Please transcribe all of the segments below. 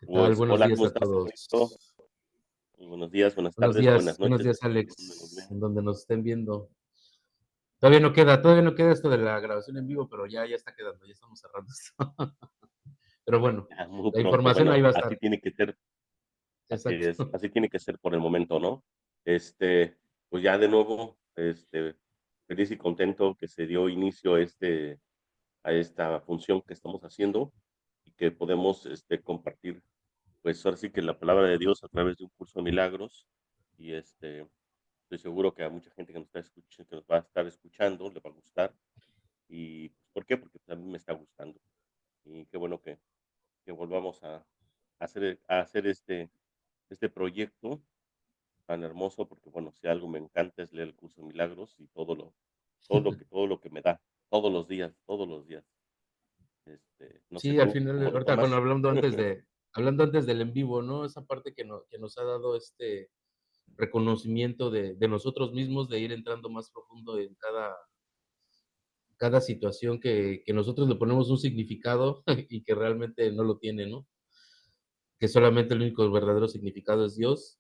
¿Qué tal? Pues, Buenos hola, días ¿cómo a estás, hermanito? todos. Muy buenos días, buenas tardes o buenas Buenos noches, días, dependiendo de dónde nos Alex, vean. en donde nos estén viendo. Todavía no queda esto de la grabación en vivo, pero ya está quedando, ya estamos cerrando esto. Pero bueno, Ya muy la pronto. información ahí Bueno, va a así estar. tiene que ser, así es, Exacto. así tiene que ser por el momento, ¿no? Pues ya de nuevo, feliz y contento que se dio inicio a esta función que estamos haciendo y que podemos, compartir, pues, ahora sí que la palabra de Dios a través de un curso de milagros y, estoy seguro que a mucha gente que nos está escuchando, que nos va a estar escuchando, le va a gustar. Y, pues, ¿por qué? Porque, pues, a mí me está gustando. Y qué bueno que volvamos a hacer este proyecto tan hermoso, porque, bueno, si algo me encanta es leer el curso de milagros y todo lo que me da, todos los días. No sé Sí, al tú, final, ¿cómo lo ahorita, bueno, tomas? hablando antes del en vivo, ¿no? Esa parte que nos ha dado este reconocimiento de nosotros mismos, de ir entrando más profundo en cada situación que nosotros le ponemos un significado y que realmente no lo tiene, ¿no? Que solamente el único verdadero significado es Dios,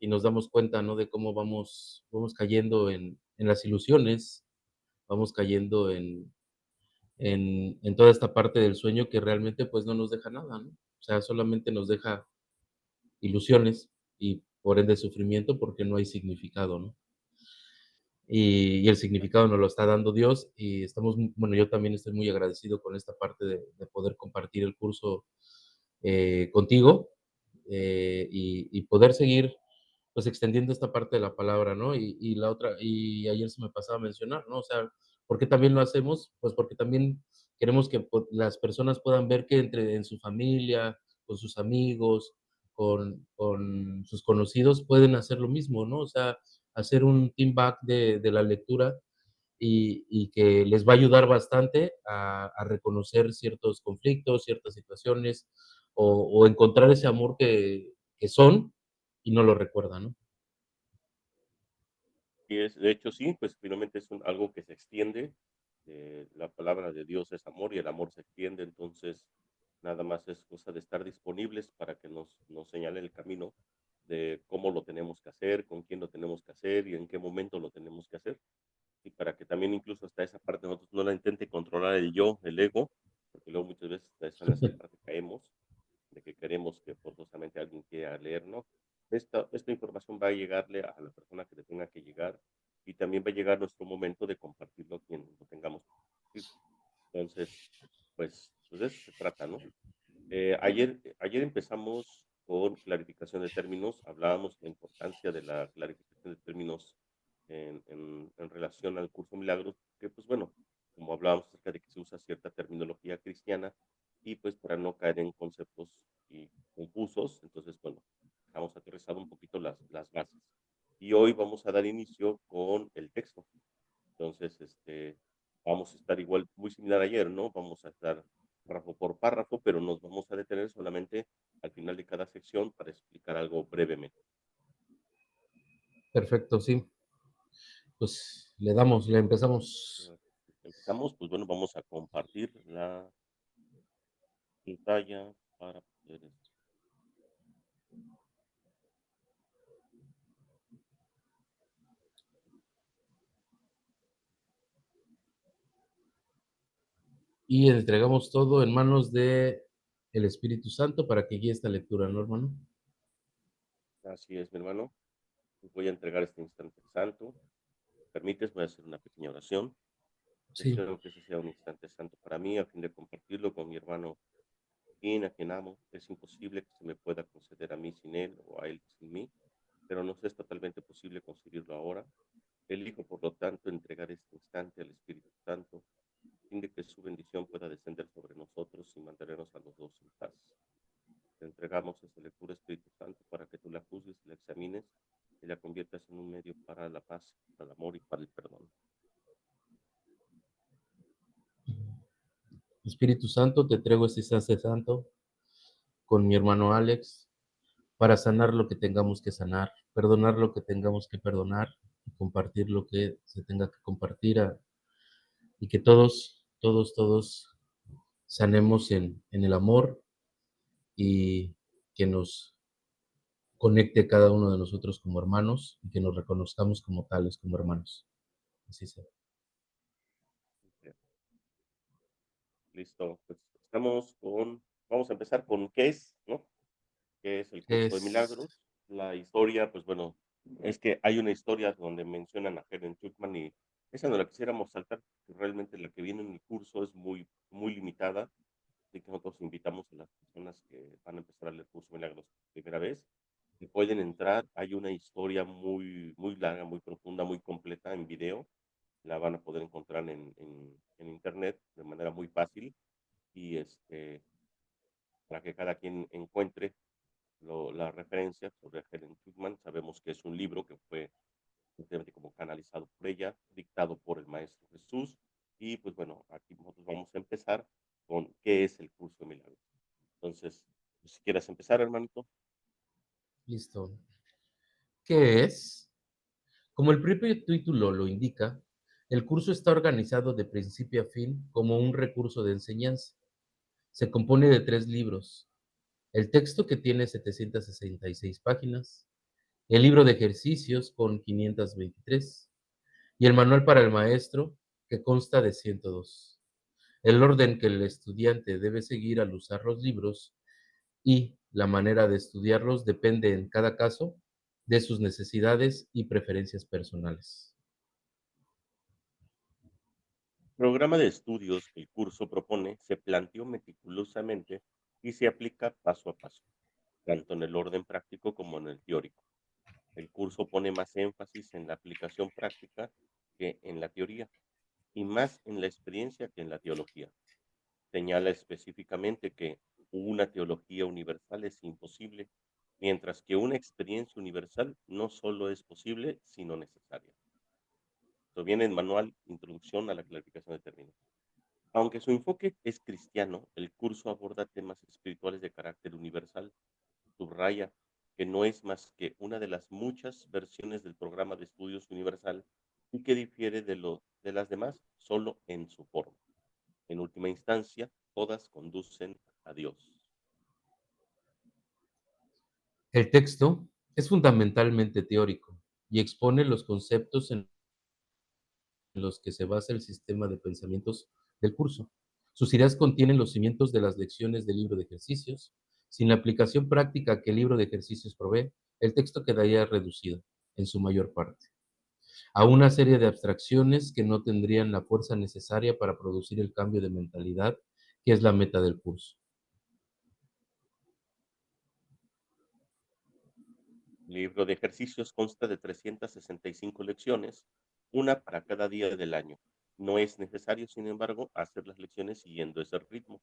y nos damos cuenta, ¿no?, de cómo vamos cayendo en las ilusiones, vamos cayendo en toda esta parte del sueño que realmente, pues, no nos deja nada, ¿no? O sea, solamente nos deja ilusiones y, por ende, sufrimiento, porque no hay significado, ¿no? Y el significado nos lo está dando Dios, y bueno, yo también estoy muy agradecido con esta parte de poder compartir el curso, contigo, y poder seguir, pues, extendiendo esta parte de la palabra, ¿no? Y la otra, y ayer se me pasaba a mencionar, ¿no? O sea, ¿por qué también lo hacemos? Pues, porque también queremos que, las personas puedan ver que en su familia, con sus amigos, con sus conocidos, pueden hacer lo mismo, ¿no? O sea, hacer un team back de la lectura, y que les va a ayudar bastante a reconocer ciertos conflictos, ciertas situaciones, o encontrar ese amor que son y no lo recuerdan, ¿no? Y de hecho, sí, pues, finalmente es algo que se extiende. La palabra de Dios es amor y el amor se extiende, entonces nada más es cosa de estar disponibles para que nos señale el camino de cómo lo tenemos que hacer, con quién lo tenemos que hacer y en qué momento lo tenemos que hacer. Y para que también incluso hasta esa parte nosotros no la intente controlar el yo, el ego, porque luego muchas veces hasta en esa parte caemos, de que queremos que forzosamente alguien quiera leer, ¿no? Esta información va a llegarle a la persona que le tenga que llegar y también va a llegar nuestro momento de compartirlo a quien lo tengamos que compartir. Entonces, pues de eso se trata, ¿no? Ayer empezamos con clarificación de términos, hablábamos de la importancia de la clarificación de términos en relación al curso Milagros, que pues bueno, como hablábamos acerca de que se usa cierta terminología cristiana y pues para no caer en conceptos y confusos, entonces bueno, vamos a aterrizar un poquito las bases. Y hoy vamos a dar inicio con el texto. Entonces, vamos a estar igual, muy similar a ayer, ¿no? Vamos a estar párrafo por párrafo, pero nos vamos a detener solamente al final de cada sección para explicar algo brevemente. Perfecto, sí. Pues le empezamos. Empezamos, pues bueno, vamos a compartir la pantalla para poder. Y entregamos todo en manos de el Espíritu Santo para que guíe esta lectura, ¿no, hermano? Así es, mi hermano. Les voy a entregar este instante santo. Permites, voy a hacer una pequeña oración. Sí, Deseo que ese sea un instante santo para mí, a fin de compartirlo con mi hermano Joaquín, a quien amo. Es imposible que se me pueda conceder a mí sin él o a él sin mí, pero nos es totalmente posible conseguirlo ahora. Elijo, por lo tanto, entregar este instante al Espíritu Santo, a fin de que su bendición pueda descender sobre nosotros y mantenernos a los dos en paz. Te entregamos esta lectura, Espíritu Santo, para que tú la juzgues y la examines y la conviertas en un medio para la paz, para el amor y para el perdón. Espíritu Santo, te entrego este instante santo con mi hermano Alex para sanar lo que tengamos que sanar, perdonar lo que tengamos que perdonar y compartir lo que se tenga que compartir, y que todos sanemos en el amor, y que nos conecte a cada uno de nosotros como hermanos y que nos reconozcamos como tales, como hermanos. Así sea. Listo, pues vamos a empezar con qué es, ¿no? ¿Qué es el curso de Es, milagros? La historia, pues bueno, es que hay una historia donde mencionan a Helen Schuckman y esa no la quisiéramos saltar, porque realmente la que viene en el curso es muy, muy limitada, así que nosotros invitamos a las personas que van a empezar a leer el curso de milagros por primera vez, que pueden entrar, hay una historia muy, muy larga, muy profunda, muy completa en video, la van a poder encontrar en internet de manera muy fácil y para que cada quien encuentre la referencia sobre Helen Schuckman. Sabemos que es un libro que fue simplemente como canalizado por ella, dictado por el Maestro Jesús. Y pues bueno, aquí nosotros vamos a empezar con qué es el curso de milagros. Entonces, pues, si quieres empezar, hermanito. listo. ¿Qué es? Como el propio título lo indica, el curso está organizado de principio a fin como un recurso de enseñanza. Se compone de 3 libros: el texto, que tiene 766 páginas, el libro de ejercicios con 523 y el manual para el maestro, que consta de 102. El orden que el estudiante debe seguir al usar los libros y la manera de estudiarlos depende en cada caso de sus necesidades y preferencias personales. El programa de estudios que el curso propone se planteó meticulosamente y se aplica paso a paso, tanto en el orden práctico como en el teórico. El curso pone más énfasis en la aplicación práctica que en la teoría, y más en la experiencia que en la teología. Señala específicamente que una teología universal es imposible, mientras que una experiencia universal no solo es posible, sino necesaria. Esto viene en Manual Introducción a la Clarificación de Términos. Aunque su enfoque es cristiano, el curso aborda temas espirituales de carácter universal. Subraya que no es más que una de las muchas versiones del programa de estudios universal y que difiere de las demás solo en su forma. En última instancia, todas conducen a Dios. El texto es fundamentalmente teórico y expone los conceptos en los que se basa el sistema de pensamientos del curso. Sus ideas contienen los cimientos de las lecciones del libro de ejercicios. Sin la aplicación práctica que el libro de ejercicios provee, el texto quedaría reducido, en su mayor parte, a una serie de abstracciones que no tendrían la fuerza necesaria para producir el cambio de mentalidad que es la meta del curso. El libro de ejercicios consta de 365 lecciones, una para cada día del año. No es necesario, sin embargo, hacer las lecciones siguiendo ese ritmo.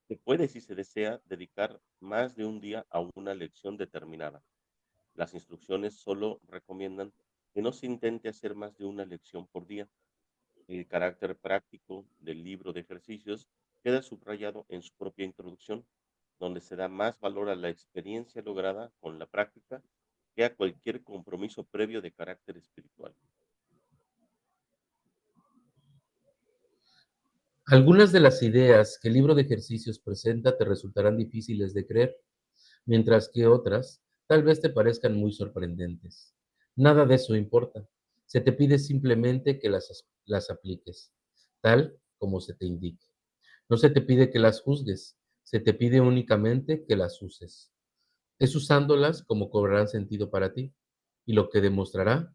Se puede, si se desea, dedicar más de un día a una lección determinada. Las instrucciones solo recomiendan que no se intente hacer más de una lección por día. El carácter práctico del libro de ejercicios queda subrayado en su propia introducción, donde se da más valor a la experiencia lograda con la práctica que a cualquier compromiso previo de carácter espiritual. Algunas de las ideas que el libro de ejercicios presenta te resultarán difíciles de creer, mientras que otras tal vez te parezcan muy sorprendentes. Nada de eso importa. Se te pide simplemente que las apliques, tal como se te indique. No se te pide que las juzgues, se te pide únicamente que las uses. Es usándolas como cobrarán sentido para ti y lo que demostrará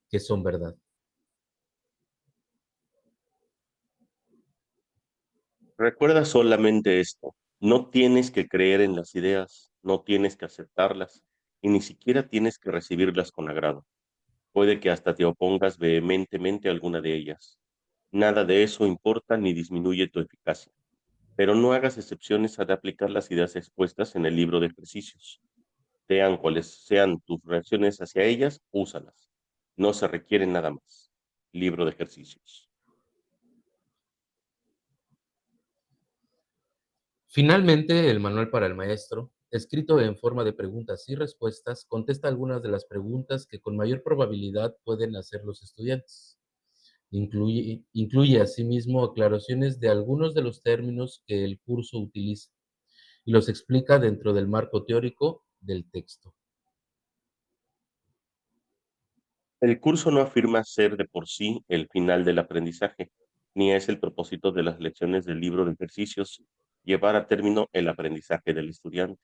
que son verdad. Recuerda solamente esto, no tienes que creer en las ideas, no tienes que aceptarlas y ni siquiera tienes que recibirlas con agrado. Puede que hasta te opongas vehementemente a alguna de ellas. Nada de eso importa ni disminuye tu eficacia, pero no hagas excepciones al aplicar las ideas expuestas en el libro de ejercicios. Sean cuales sean tus reacciones hacia ellas, úsalas. No se requiere nada más. Libro de ejercicios. Finalmente, el manual para el maestro, escrito en forma de preguntas y respuestas, contesta algunas de las preguntas que con mayor probabilidad pueden hacer los estudiantes. Incluye asimismo aclaraciones de algunos de los términos que el curso utiliza y los explica dentro del marco teórico del texto. El curso no afirma ser de por sí el final del aprendizaje, ni es el propósito de las lecciones del libro de ejercicios llevar a término el aprendizaje del estudiante.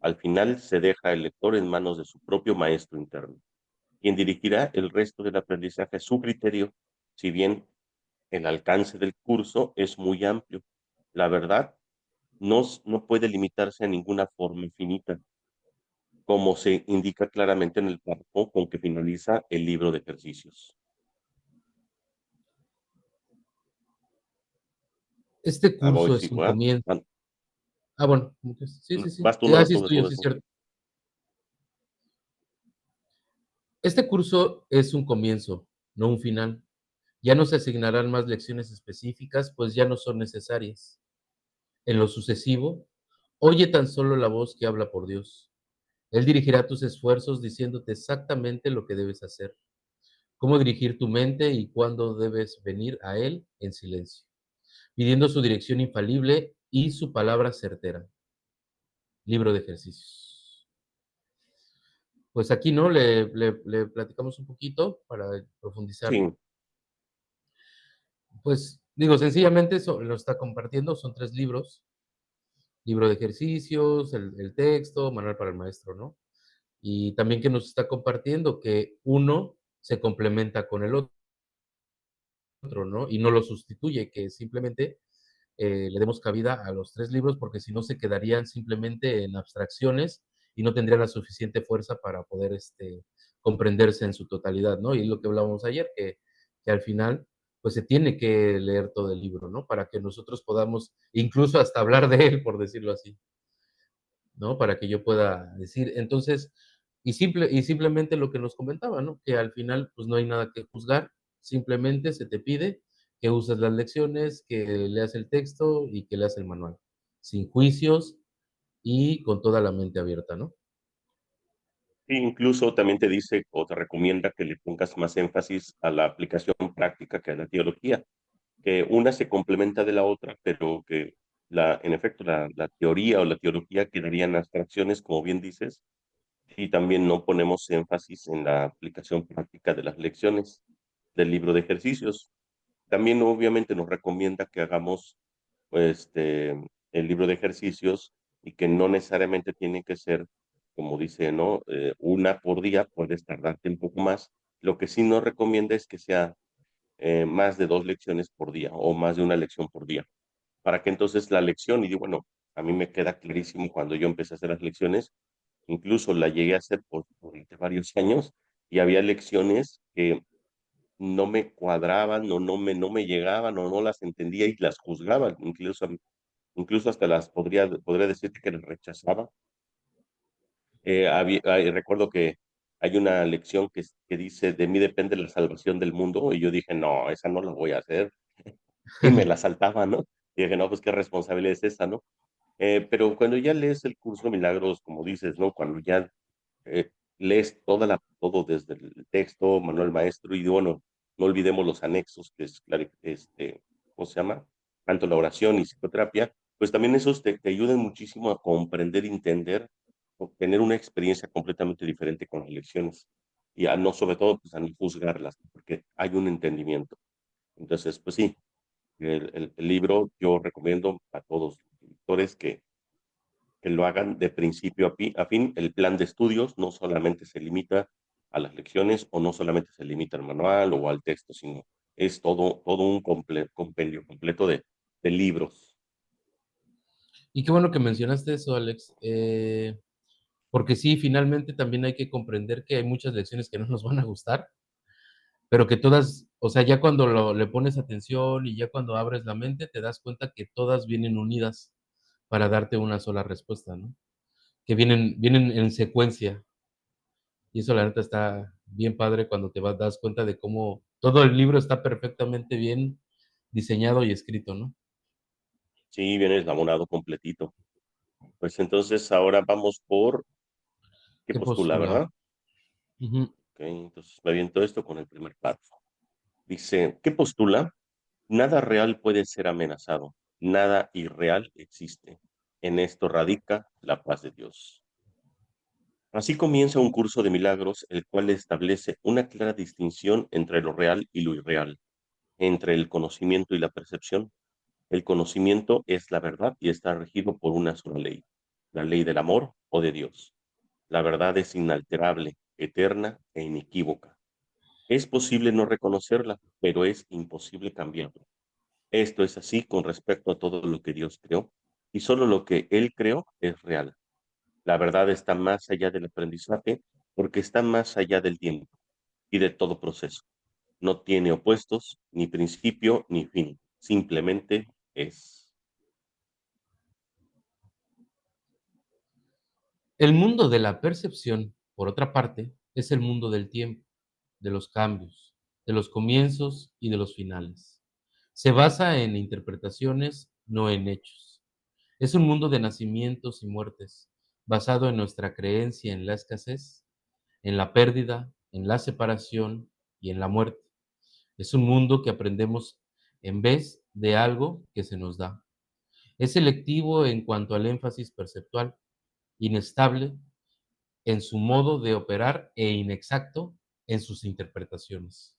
Al final se deja el lector en manos de su propio maestro interno, quien dirigirá el resto del aprendizaje a su criterio, si bien el alcance del curso es muy amplio. La verdad no puede limitarse a ninguna forma finita, como se indica claramente en el párrafo con que finaliza el libro de ejercicios. Este Ah, voy, curso sí, es un ¿verdad? comienzo. Ah, Ah, bueno, sí, sí, sí. vas tú, no Ah, vas sí, tú, es tuyo, vas sí, es tú. cierto. Este curso es un comienzo, no un final. Ya no se asignarán más lecciones específicas, pues ya no son necesarias. En lo sucesivo, oye tan solo la voz que habla por Dios. Él dirigirá tus esfuerzos diciéndote exactamente lo que debes hacer, cómo dirigir tu mente y cuándo debes venir a Él en silencio, pidiendo su dirección infalible y su palabra certera. Libro de ejercicios. Pues aquí, ¿no? Le platicamos un poquito para profundizar. Sí, Pues digo, sencillamente eso lo está compartiendo, son 3 libros, libro de ejercicios, el texto, manual para el maestro, ¿no? Y también que nos está compartiendo que uno se complementa con el otro, ¿no? Y no lo sustituye, que simplemente le demos cabida a los 3 libros, porque si no se quedarían simplemente en abstracciones y no tendrían la suficiente fuerza para poder comprenderse en su totalidad, ¿no? Y es lo que hablábamos ayer, que al final, pues se tiene que leer todo el libro, ¿no? Para que nosotros podamos incluso hasta hablar de él, por decirlo así. ¿No? Para que yo pueda decir. Entonces, y simplemente lo que nos comentaba, ¿no? Que al final, pues no hay nada que juzgar, simplemente se te pide que uses las lecciones, que leas el texto y que leas el manual, sin juicios y con toda la mente abierta, ¿no? incluso también te dice o te recomienda que le pongas más énfasis a la aplicación práctica que a la teología, que una se complementa de la otra, pero que en efecto la teoría o la teología quedarían abstracciones, como bien dices, y también no ponemos énfasis en la aplicación práctica de las lecciones del libro de ejercicios. También obviamente nos recomienda que hagamos este, el libro de ejercicios y que no necesariamente tiene que ser, como dice, ¿no? Una por día, puedes tardarte un poco más. Lo que sí nos recomienda es que sea más de 2 lecciones por día o más de una lección por día, para que entonces la lección, y digo, bueno, a mí me queda clarísimo cuando yo empecé a hacer las lecciones, incluso la llegué a hacer por varios años, y había lecciones que no me cuadraban o no me llegaban o no las entendía y las juzgaba, incluso hasta podría decirte que las rechazaba. Recuerdo que hay una lección que dice, de mí depende la salvación del mundo, y yo dije, no, esa no la voy a hacer, y me la saltaba, ¿no? Y dije, no, pues qué responsabilidad es esa, ¿no? Pero cuando ya lees el curso de milagros, como dices, ¿no? Cuando ya eh, lees todo desde el texto, manual maestro, y bueno, no olvidemos los anexos, que es, ¿cómo se llama? Tanto la oración y psicoterapia, pues también esos te ayudan muchísimo a comprender, entender, obtener una experiencia completamente diferente con las lecciones, y a no, sobre todo, pues a no juzgarlas, porque hay un entendimiento. Entonces, pues sí, el libro yo recomiendo a todos los lectores que lo hagan de principio a fin. El plan de estudios no solamente se limita a las lecciones o no solamente se limita al manual o al texto, sino es todo un compendio completo de libros. Y qué bueno que mencionaste eso, Alex, porque sí, finalmente también hay que comprender que hay muchas lecciones que no nos van a gustar, pero que todas, o sea, ya cuando le pones atención y ya cuando abres la mente, te das cuenta que todas vienen unidas para darte una sola respuesta, ¿no? Que vienen en secuencia. Y eso la neta está bien padre cuando das cuenta de cómo todo el libro está perfectamente bien diseñado y escrito, ¿no? Sí, viene eslabonado completito. Pues entonces ahora vamos por qué ¿Qué postula, postula? ¿verdad? Ujú. Ok, entonces me aviento esto con el primer párrafo. Dice, ¿qué postula? Nada real puede ser amenazado, nada irreal existe. En esto radica la paz de Dios. Así comienza un curso de milagros, el cual establece una clara distinción entre lo real y lo irreal, entre el conocimiento y la percepción. El conocimiento es la verdad y está regido por una sola ley, la ley del amor o de Dios. La verdad es inalterable, eterna e inequívoca. Es posible no reconocerla, pero es imposible cambiarla. Esto es así con respecto a todo lo que Dios creó, y solo lo que Él creó es real. La verdad está más allá del aprendizaje porque está más allá del tiempo y de todo proceso. No tiene opuestos, ni principio, ni fin. Simplemente es. El mundo de la percepción, por otra parte, es el mundo del tiempo, de los cambios, de los comienzos y de los finales. Se basa en interpretaciones, no en hechos. Es un mundo de nacimientos y muertes, basado en nuestra creencia en la escasez, en la pérdida, en la separación y en la muerte. Es un mundo que aprendemos en vez de algo que se nos da. Es selectivo en cuanto al énfasis perceptual, inestable en su modo de operar e inexacto en sus interpretaciones.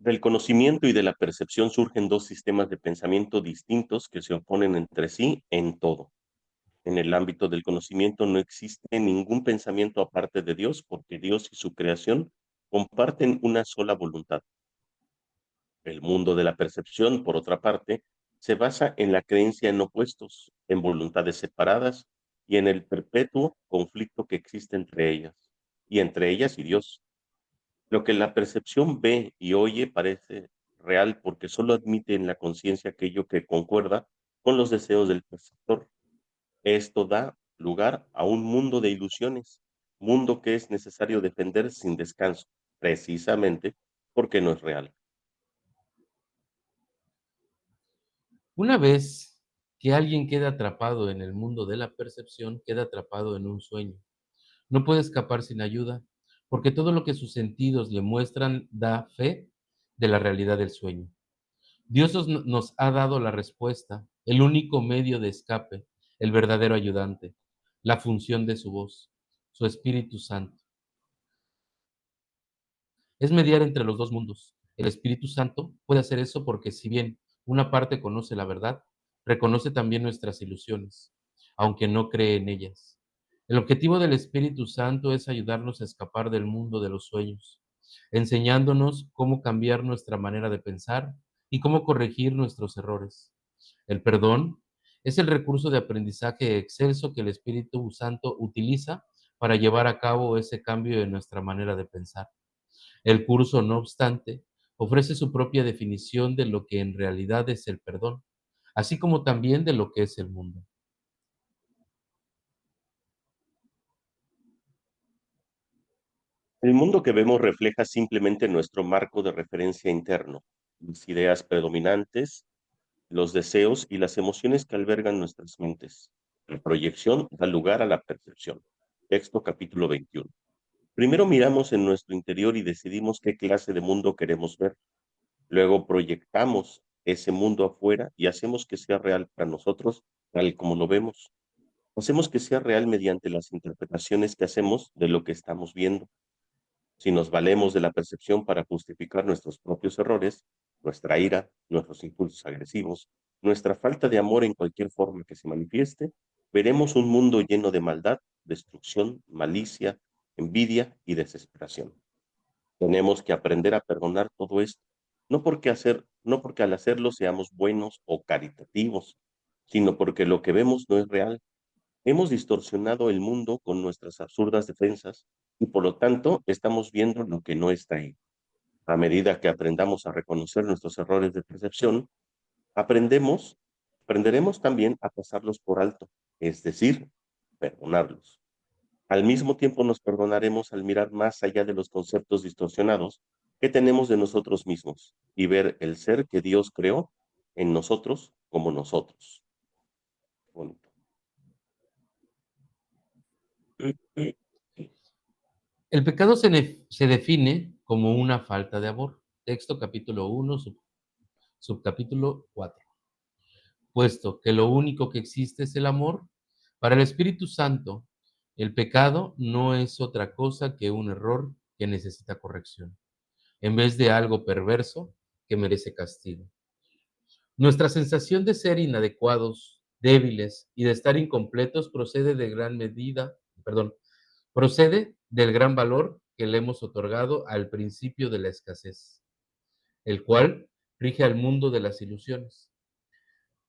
Del conocimiento y de la percepción surgen dos sistemas de pensamiento distintos que se oponen entre sí en todo. En el ámbito del conocimiento no existe ningún pensamiento aparte de Dios, porque Dios y su creación comparten una sola voluntad. El mundo de la percepción, por otra parte, se basa en la creencia en opuestos, en voluntades separadas y en el perpetuo conflicto que existe entre ellas y Dios. Lo que la percepción ve y oye parece real porque solo admite en la conciencia aquello que concuerda con los deseos del perceptor. Esto da lugar a un mundo de ilusiones, mundo que es necesario defender sin descanso, precisamente porque no es real. Una vez que alguien queda atrapado en el mundo de la percepción, queda atrapado en un sueño. No puede escapar sin ayuda, porque todo lo que sus sentidos le muestran da fe de la realidad del sueño. Dios nos ha dado la respuesta, el único medio de escape, el verdadero ayudante, la función de su voz, su Espíritu Santo. Es mediar entre los dos mundos. El Espíritu Santo puede hacer eso porque si bien una parte conoce la verdad, reconoce también nuestras ilusiones, aunque no cree en ellas. El objetivo del Espíritu Santo es ayudarnos a escapar del mundo de los sueños, enseñándonos cómo cambiar nuestra manera de pensar y cómo corregir nuestros errores. El perdón es el recurso de aprendizaje excelso que el Espíritu Santo utiliza para llevar a cabo ese cambio en nuestra manera de pensar. El curso, no obstante, ofrece su propia definición de lo que en realidad es el perdón, así como también de lo que es el mundo. El mundo que vemos refleja simplemente nuestro marco de referencia interno, las ideas predominantes, los deseos y las emociones que albergan nuestras mentes. La proyección da lugar a la percepción. Texto capítulo 21. Primero miramos en nuestro interior y decidimos qué clase de mundo queremos ver. Luego proyectamos ese mundo afuera y hacemos que sea real para nosotros, tal como lo vemos. Hacemos que sea real mediante las interpretaciones que hacemos de lo que estamos viendo. Si nos valemos de la percepción para justificar nuestros propios errores, nuestra ira, nuestros impulsos agresivos, nuestra falta de amor en cualquier forma que se manifieste, veremos un mundo lleno de maldad, destrucción, malicia, envidia y desesperación. Tenemos que aprender a perdonar todo esto, no porque al hacerlo seamos buenos o caritativos, sino porque lo que vemos no es real. Hemos distorsionado el mundo con nuestras absurdas defensas y por lo tanto estamos viendo lo que no está ahí. A medida que aprendamos a reconocer nuestros errores de percepción, aprendemos, aprenderemos también a pasarlos por alto, es decir, perdonarlos. Al mismo tiempo nos perdonaremos al mirar más allá de los conceptos distorsionados que tenemos de nosotros mismos y ver el ser que Dios creó en nosotros como nosotros. Bonito. El pecado se define como una falta de amor. Texto capítulo 1, subcapítulo 4. puesto que lo único que existe es el amor, para el Espíritu Santo, el pecado no es otra cosa que un error que necesita corrección, en vez de algo perverso que merece castigo. Nuestra sensación de ser inadecuados, débiles y de estar incompletos procede del gran valor que le hemos otorgado al principio de la escasez, el cual rige al mundo de las ilusiones.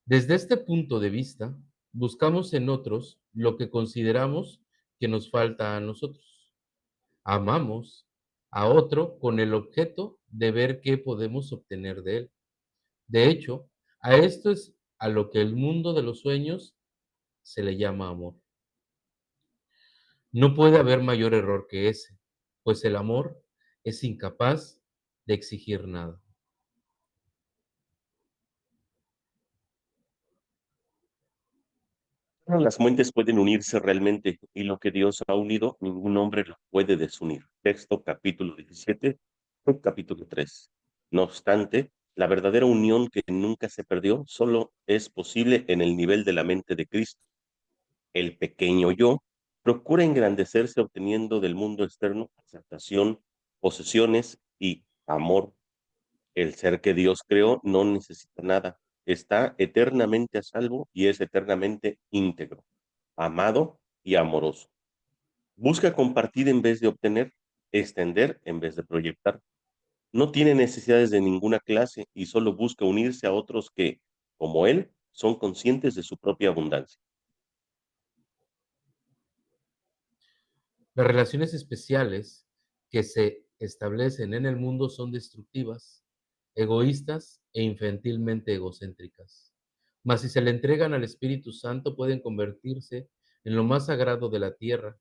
Desde este punto de vista, buscamos en otros lo que consideramos que nos falta a nosotros. Amamos a otro con el objeto de ver qué podemos obtener de él. De hecho, a esto es a lo que el mundo de los sueños se le llama amor. No puede haber mayor error que ese, pues el amor es incapaz de exigir nada. Solo las mentes pueden unirse realmente y lo que Dios ha unido, ningún hombre lo puede desunir. Texto capítulo 17, capítulo 3. No obstante, la verdadera unión que nunca se perdió solo es posible en el nivel de la mente de Cristo. El pequeño yo procura engrandecerse obteniendo del mundo externo aceptación, posesiones y amor. El ser que Dios creó no necesita nada, está eternamente a salvo y es eternamente íntegro, amado y amoroso. Busca compartir en vez de obtener, extender en vez de proyectar. No tiene necesidades de ninguna clase y solo busca unirse a otros que, como él, son conscientes de su propia abundancia. Las relaciones especiales que se establecen en el mundo son destructivas, egoístas e infantilmente egocéntricas. Mas si se le entregan al Espíritu Santo pueden convertirse en lo más sagrado de la tierra,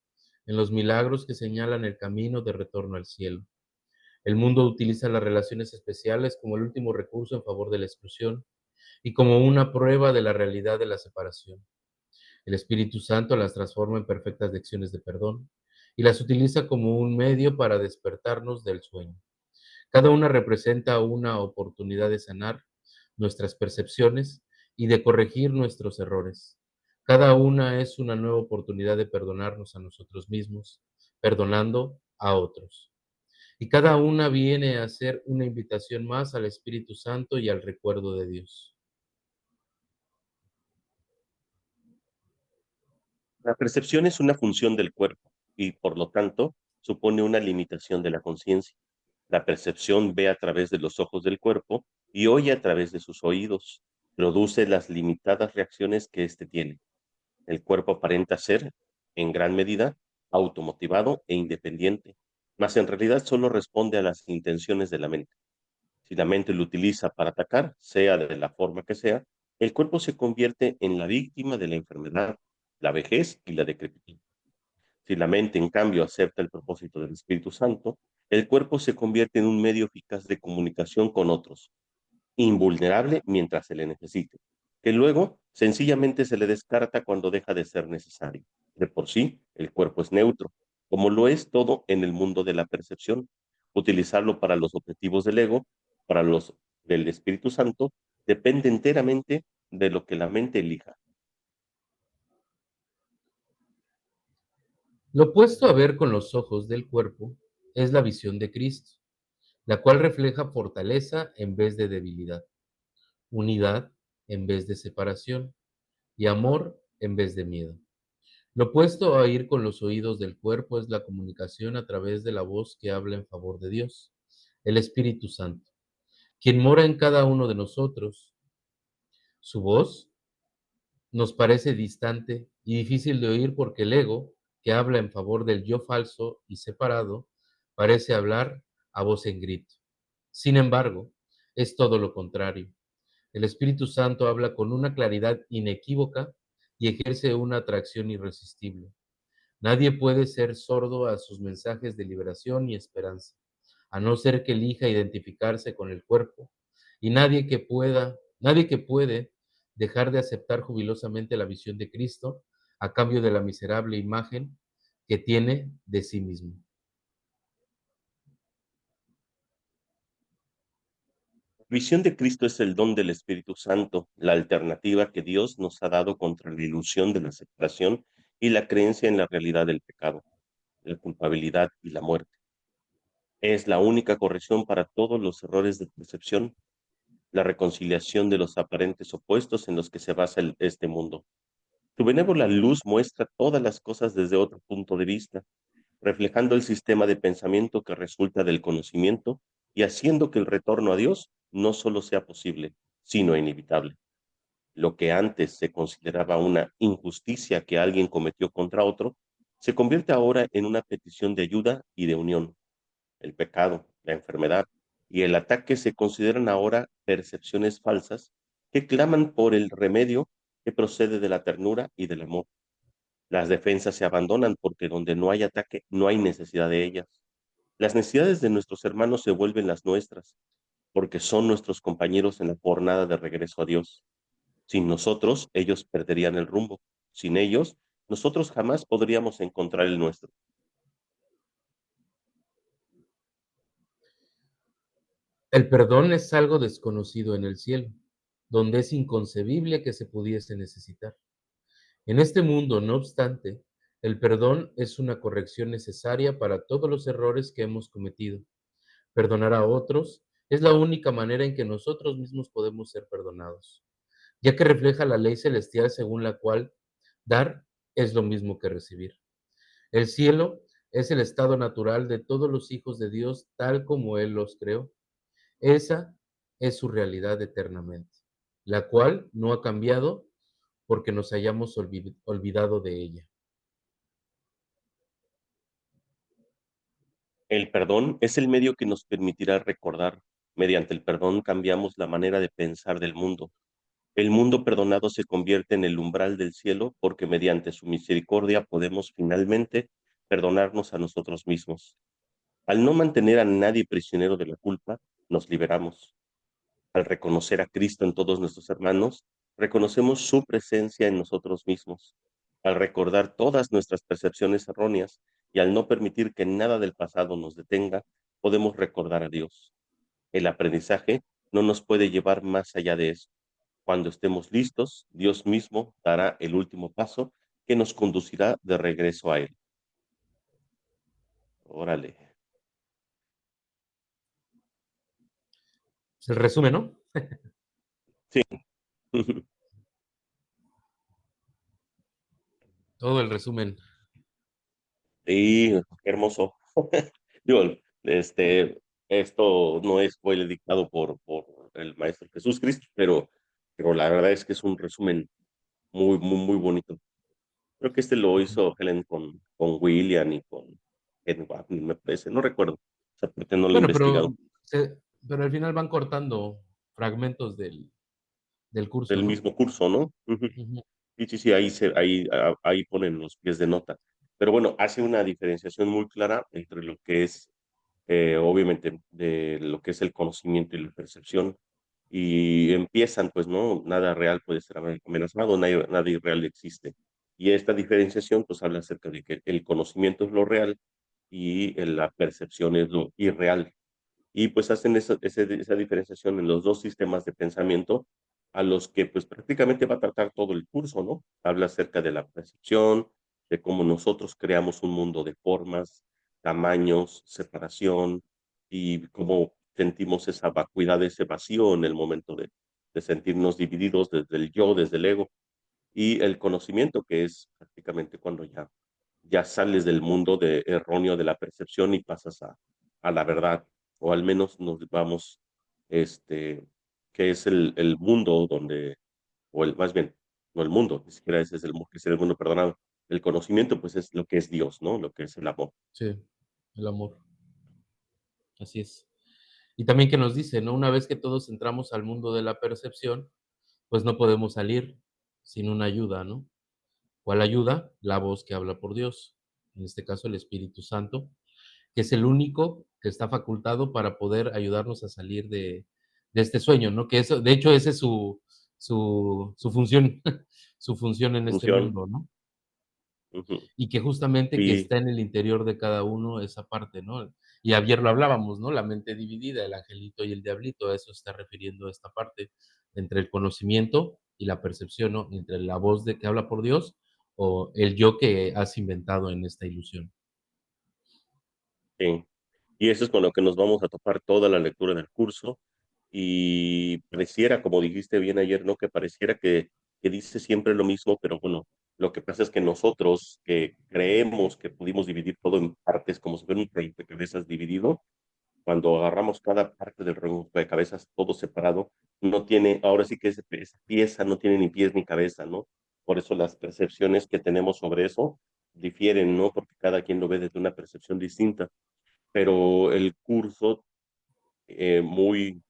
en los milagros que señalan el camino de retorno al cielo. El mundo utiliza las relaciones especiales como el último recurso en favor de la exclusión y como una prueba de la realidad de la separación. El Espíritu Santo las transforma en perfectas lecciones de perdón y las utiliza como un medio para despertarnos del sueño. Cada una representa una oportunidad de sanar nuestras percepciones y de corregir nuestros errores. Cada una es una nueva oportunidad de perdonarnos a nosotros mismos, perdonando a otros. Y cada una viene a ser una invitación más al Espíritu Santo y al recuerdo de Dios. La percepción es una función del cuerpo y, por lo tanto, supone una limitación de la conciencia. La percepción ve a través de los ojos del cuerpo y oye a través de sus oídos. Produce las limitadas reacciones que éste tiene. El cuerpo aparenta ser, en gran medida, automotivado e independiente, mas en realidad solo responde a las intenciones de la mente. Si la mente lo utiliza para atacar, sea de la forma que sea, el cuerpo se convierte en la víctima de la enfermedad, la vejez y la decrepitud. Si la mente, en cambio, acepta el propósito del Espíritu Santo, el cuerpo se convierte en un medio eficaz de comunicación con otros, invulnerable mientras se le necesite, que luego sencillamente se le descarta cuando deja de ser necesario. De por sí, el cuerpo es neutro, como lo es todo en el mundo de la percepción. Utilizarlo para los objetivos del ego, para los del Espíritu Santo, depende enteramente de lo que la mente elija. Lo opuesto a ver con los ojos del cuerpo es la visión de Cristo, la cual refleja fortaleza en vez de debilidad, unidad en vez de separación y amor en vez de miedo. Lo opuesto a ir con los oídos del cuerpo es la comunicación a través de la voz que habla en favor de Dios, el Espíritu Santo, quien mora en cada uno de nosotros. Su voz nos parece distante y difícil de oír porque el ego, que habla en favor del yo falso y separado, parece hablar a voz en grito. Sin embargo, es todo lo contrario. El Espíritu Santo habla con una claridad inequívoca y ejerce una atracción irresistible. Nadie puede ser sordo a sus mensajes de liberación y esperanza, a no ser que elija identificarse con el cuerpo, y nadie que puede dejar de aceptar jubilosamente la visión de Cristo a cambio de la miserable imagen que tiene de sí mismo. Visión de Cristo es el don del Espíritu Santo, la alternativa que Dios nos ha dado contra la ilusión de la separación y la creencia en la realidad del pecado, la culpabilidad y la muerte. Es la única corrección para todos los errores de percepción, la reconciliación de los aparentes opuestos en los que se basa este mundo. Tu benévola luz muestra todas las cosas desde otro punto de vista, reflejando el sistema de pensamiento que resulta del conocimiento y haciendo que el retorno a Dios no solo sea posible, sino inevitable. Lo que antes se consideraba una injusticia que alguien cometió contra otro, se convierte ahora en una petición de ayuda y de unión. El pecado, la enfermedad y el ataque se consideran ahora percepciones falsas que claman por el remedio que procede de la ternura y del amor. Las defensas se abandonan porque donde no hay ataque no hay necesidad de ellas. Las necesidades de nuestros hermanos se vuelven las nuestras, porque son nuestros compañeros en la jornada de regreso a Dios. Sin nosotros, ellos perderían el rumbo. Sin ellos, nosotros jamás podríamos encontrar el nuestro. El perdón es algo desconocido en el cielo, donde es inconcebible que se pudiese necesitar. En este mundo, no obstante, el perdón es una corrección necesaria para todos los errores que hemos cometido. Perdonar a otros es la única manera en que nosotros mismos podemos ser perdonados, ya que refleja la ley celestial según la cual dar es lo mismo que recibir. El cielo es el estado natural de todos los hijos de Dios tal como Él los creó. Esa es su realidad eternamente, la cual no ha cambiado porque nos hayamos olvidado de ella. El perdón es el medio que nos permitirá recordar. Mediante el perdón cambiamos la manera de pensar del mundo. El mundo perdonado se convierte en el umbral del cielo porque mediante su misericordia podemos finalmente perdonarnos a nosotros mismos. Al no mantener a nadie prisionero de la culpa, nos liberamos. Al reconocer a Cristo en todos nuestros hermanos, reconocemos su presencia en nosotros mismos. Al recordar todas nuestras percepciones erróneas y al no permitir que nada del pasado nos detenga, podemos recordar a Dios. El aprendizaje no nos puede llevar más allá de eso. Cuando estemos listos, Dios mismo dará el último paso que nos conducirá de regreso a Él. Órale. Es el resumen, ¿no? Sí. Todo el resumen. Sí, qué hermoso. Digo, este, esto no fue dictado por el Maestro Jesús Cristo, pero la verdad es que es un resumen muy, muy, muy bonito. Creo que este lo hizo Helen con William y con Ed Wapner, me parece, no recuerdo. Esa parte no lo he Bueno, pero, investigado. pero al final van cortando fragmentos del curso, Del ¿no? mismo curso, ¿no? Ujú. Ujú. Sí, sí, sí, ahí ponen los pies de nota. Pero bueno, hace una diferenciación muy clara entre lo que es obviamente, de lo que es el conocimiento y la percepción, y empiezan, pues, ¿no? Nada real puede ser amenazado, nada irreal existe. Y esta diferenciación, pues, habla acerca de que el conocimiento es lo real y la percepción es lo irreal. Y pues hacen esa diferenciación en los dos sistemas de pensamiento a los que pues prácticamente va a tratar todo el curso, ¿no? Habla acerca de la percepción, de cómo nosotros creamos un mundo de formas, tamaños, separación y cómo sentimos esa vacuidad, ese vacío en el momento de sentirnos divididos desde el yo, desde el ego y el conocimiento que es prácticamente cuando ya sales del mundo erróneo de la percepción y pasas a la verdad, o al menos nos vamos, este, que es el mundo donde, más bien, no el mundo, ni siquiera ese es que es el mundo perdonado. El conocimiento, pues, es lo que es Dios, ¿no? Lo que es el amor. Sí, el amor, así es. Y también que nos dice, ¿no? Una vez que todos entramos al mundo de la percepción, pues no podemos salir sin una ayuda, ¿no? ¿Cuál ayuda? La voz que habla por Dios, en este caso el Espíritu Santo, que es el único que está facultado para poder ayudarnos a salir de este sueño, ¿no? Que eso, de hecho, esa es su función, su función en este Función. mundo, ¿no? Ujú. Y que justamente que Sí, está en el interior de cada uno esa parte, ¿no? Y ayer lo hablábamos, ¿no? La mente dividida, el angelito y el diablito, a eso se está refiriendo esta parte, entre el conocimiento y la percepción, ¿no? Entre la voz de que habla por Dios o el yo que has inventado en esta ilusión. Sí. Y eso es con lo que nos vamos a topar toda la lectura del curso. Y pareciera, como dijiste bien ayer, ¿no? Que pareciera que dice siempre lo mismo, pero bueno, lo que pasa es que nosotros que creemos que pudimos dividir todo en partes, como si fuera un rompecabezas dividido, cuando agarramos cada parte del rompecabezas todo separado, no tiene, ahora sí que esa pieza no tiene ni pies ni cabeza, ¿no? Por eso las percepciones que tenemos sobre eso difieren, ¿no? Porque cada quien lo ve desde una percepción distinta. Pero el curso muy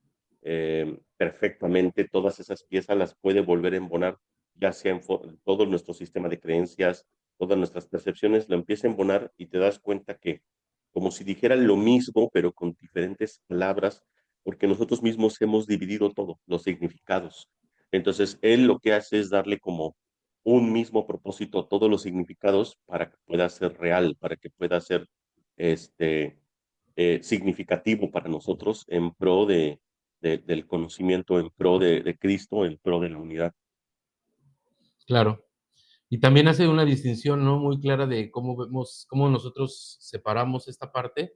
perfectamente todas esas piezas las puede volver a embonar, ya sea en todo nuestro sistema de creencias, todas nuestras percepciones, lo empieza a embonar y te das cuenta que como si dijeran lo mismo, pero con diferentes palabras, porque nosotros mismos hemos dividido todo, los significados. Entonces, él lo que hace es darle como un mismo propósito a todos los significados para que pueda ser real, para que pueda ser este, significativo para nosotros en pro del conocimiento, en pro de Cristo, en pro de la unidad. Claro. Y también hace una distinción, ¿no? Muy clara de cómo vemos, cómo nosotros separamos esta parte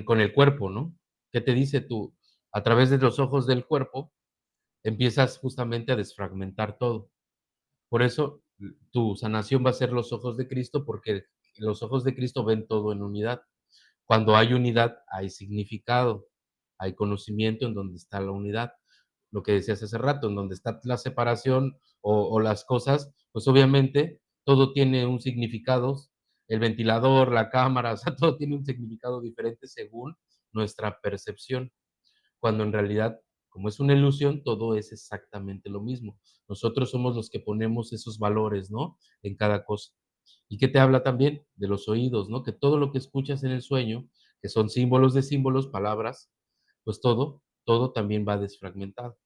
con el cuerpo, ¿no? ¿Qué te dice tú? A través de los ojos del cuerpo empiezas justamente a desfragmentar todo. Por eso tu sanación va a ser los ojos de Cristo, porque los ojos de Cristo ven todo en unidad. Cuando hay unidad, hay significado, hay conocimiento en donde está la unidad. Lo que decías hace rato, en donde está la separación o las cosas, pues obviamente todo tiene un significado. El ventilador, la cámara, o sea, todo tiene un significado diferente según nuestra percepción, cuando en realidad, como es una ilusión, todo es exactamente lo mismo. Nosotros somos los que ponemos esos valores, ¿no? En cada cosa. ¿Y qué te habla también? De los oídos, ¿no? Que todo lo que escuchas en el sueño, que son símbolos de símbolos, palabras, pues todo también va desfragmentado,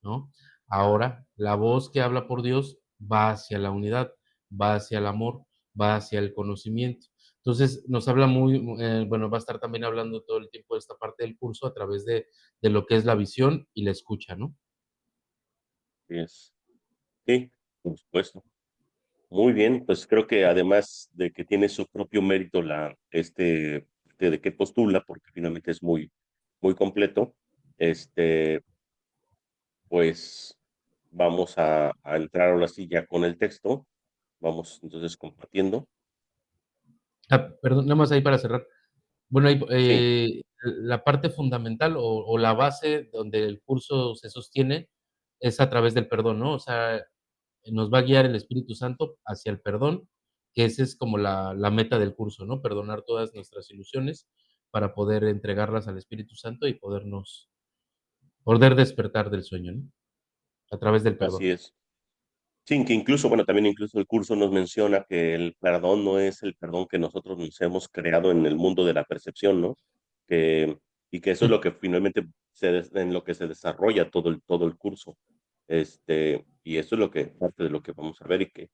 ¿no? Ahora, la voz que habla por Dios va hacia la unidad, va hacia el amor, va hacia el conocimiento. Entonces, nos habla bueno, va a estar también hablando todo el tiempo de esta parte del curso a través de lo que es la visión y la escucha, ¿no? Sí, por supuesto. Muy bien, pues creo que además de que tiene su propio mérito de qué postula, porque finalmente es muy completo, este, pues vamos a entrar ahora sí ya con el texto. Vamos entonces compartiendo. Ah, perdón, nada más ahí para cerrar. Bueno, ahí, Sí, la parte fundamental o la base donde el curso se sostiene es a través del perdón, ¿no? O sea, nos va a guiar el Espíritu Santo hacia el perdón, que esa es como la meta del curso, ¿no? Perdonar todas nuestras ilusiones para poder entregarlas al Espíritu Santo y poder despertar del sueño, ¿no? A través del así perdón. es. Sí, que incluso, bueno, también incluso el curso nos menciona que el perdón no es el perdón que nosotros nos hemos creado en el mundo de la percepción, ¿no? Que, y que eso es lo que finalmente en lo que se desarrolla todo el curso. Y eso es lo que, parte de lo que vamos a ver y que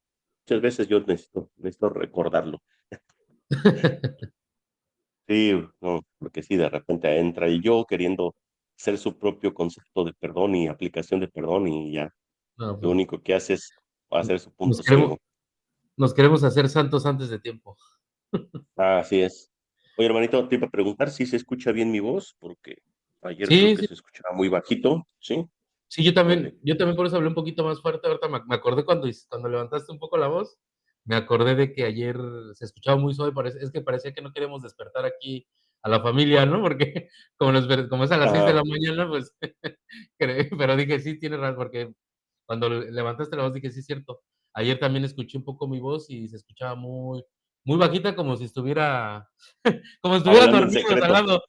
muchas veces yo necesito recordarlo. Sí, no, porque sí, de repente entra y yo queriendo ser su propio concepto de perdón y aplicación de perdón y ya, No, lo pues, único que hace es hacer su nos punto queremos ciego. nos queremos hacer santos antes de tiempo. Así es. Oye, hermanito, te iba a preguntar si se escucha bien mi voz, porque ayer creo Sí, que sí. se escuchaba muy bajito, ¿sí? Sí, Ok. yo también por eso hablé un poquito más fuerte. Ahorita me acordé cuando levantaste un poco la voz, me acordé de que ayer se escuchaba muy suave, es que parecía que no queríamos despertar aquí a la familia, ¿no? Porque como es a las 6 de Ajá. la mañana, pues, pero dije, sí, tienes razón, porque cuando levantaste la voz dije, sí, es cierto. Ayer también escuché un poco mi voz y se escuchaba muy bajita, como si estuviera, como si estuvieran Hablando en dormidos al secreto. lado.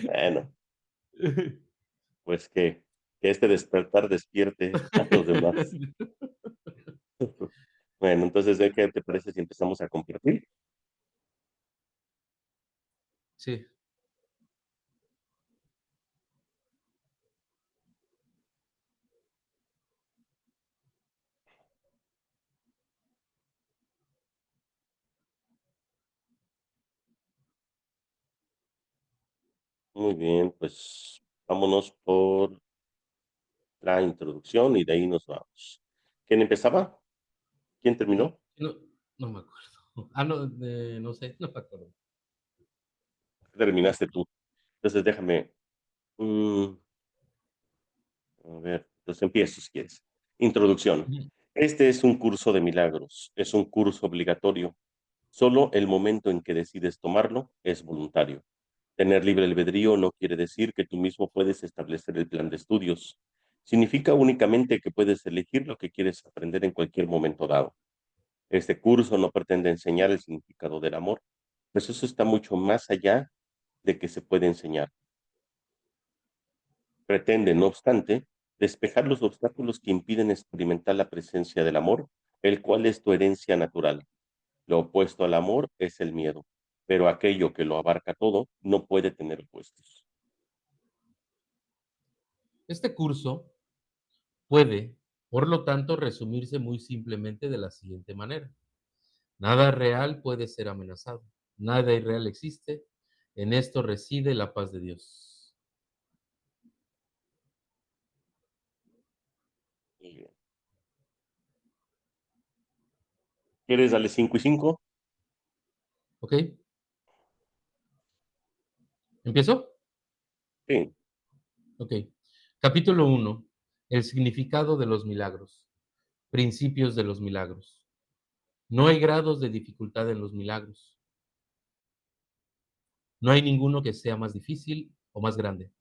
Bueno, pues que este despertar despierte a los demás. Bueno, entonces, ¿qué te parece si empezamos a compartir? Sí. Muy bien, pues vámonos por la introducción y de ahí nos vamos. ¿Quién empezaba? ¿Quién terminó? No, no me acuerdo. Ah, no, no sé, no me acuerdo. Terminaste tú. Entonces déjame, mm, a ver, entonces empiezo si quieres. Introducción. Ujú. Este es un curso de milagros, es un curso obligatorio. Solo el momento en que decides tomarlo es voluntario. Tener libre albedrío no quiere decir que tú mismo puedes establecer el plan de estudios. Significa únicamente que puedes elegir lo que quieres aprender en cualquier momento dado. Este curso no pretende enseñar el significado del amor, pues eso está mucho más allá de que se puede enseñar. Pretende, no obstante, despejar los obstáculos que impiden experimentar la presencia del amor, el cual es tu herencia natural. Lo opuesto al amor es el miedo, pero aquello que lo abarca todo no puede tener opuestos. Este curso puede, por lo tanto, resumirse muy simplemente de la siguiente manera. Nada real puede ser amenazado. Nada irreal existe. En esto reside la paz de Dios. Muy bien. ¿Quieres darle 5 y 5? ¿Ok? ¿Empiezo? Sí. Ok. Capítulo 1. El significado de los milagros. Principios de los milagros. No hay grados de dificultad en los milagros. No hay ninguno que sea más difícil o más grande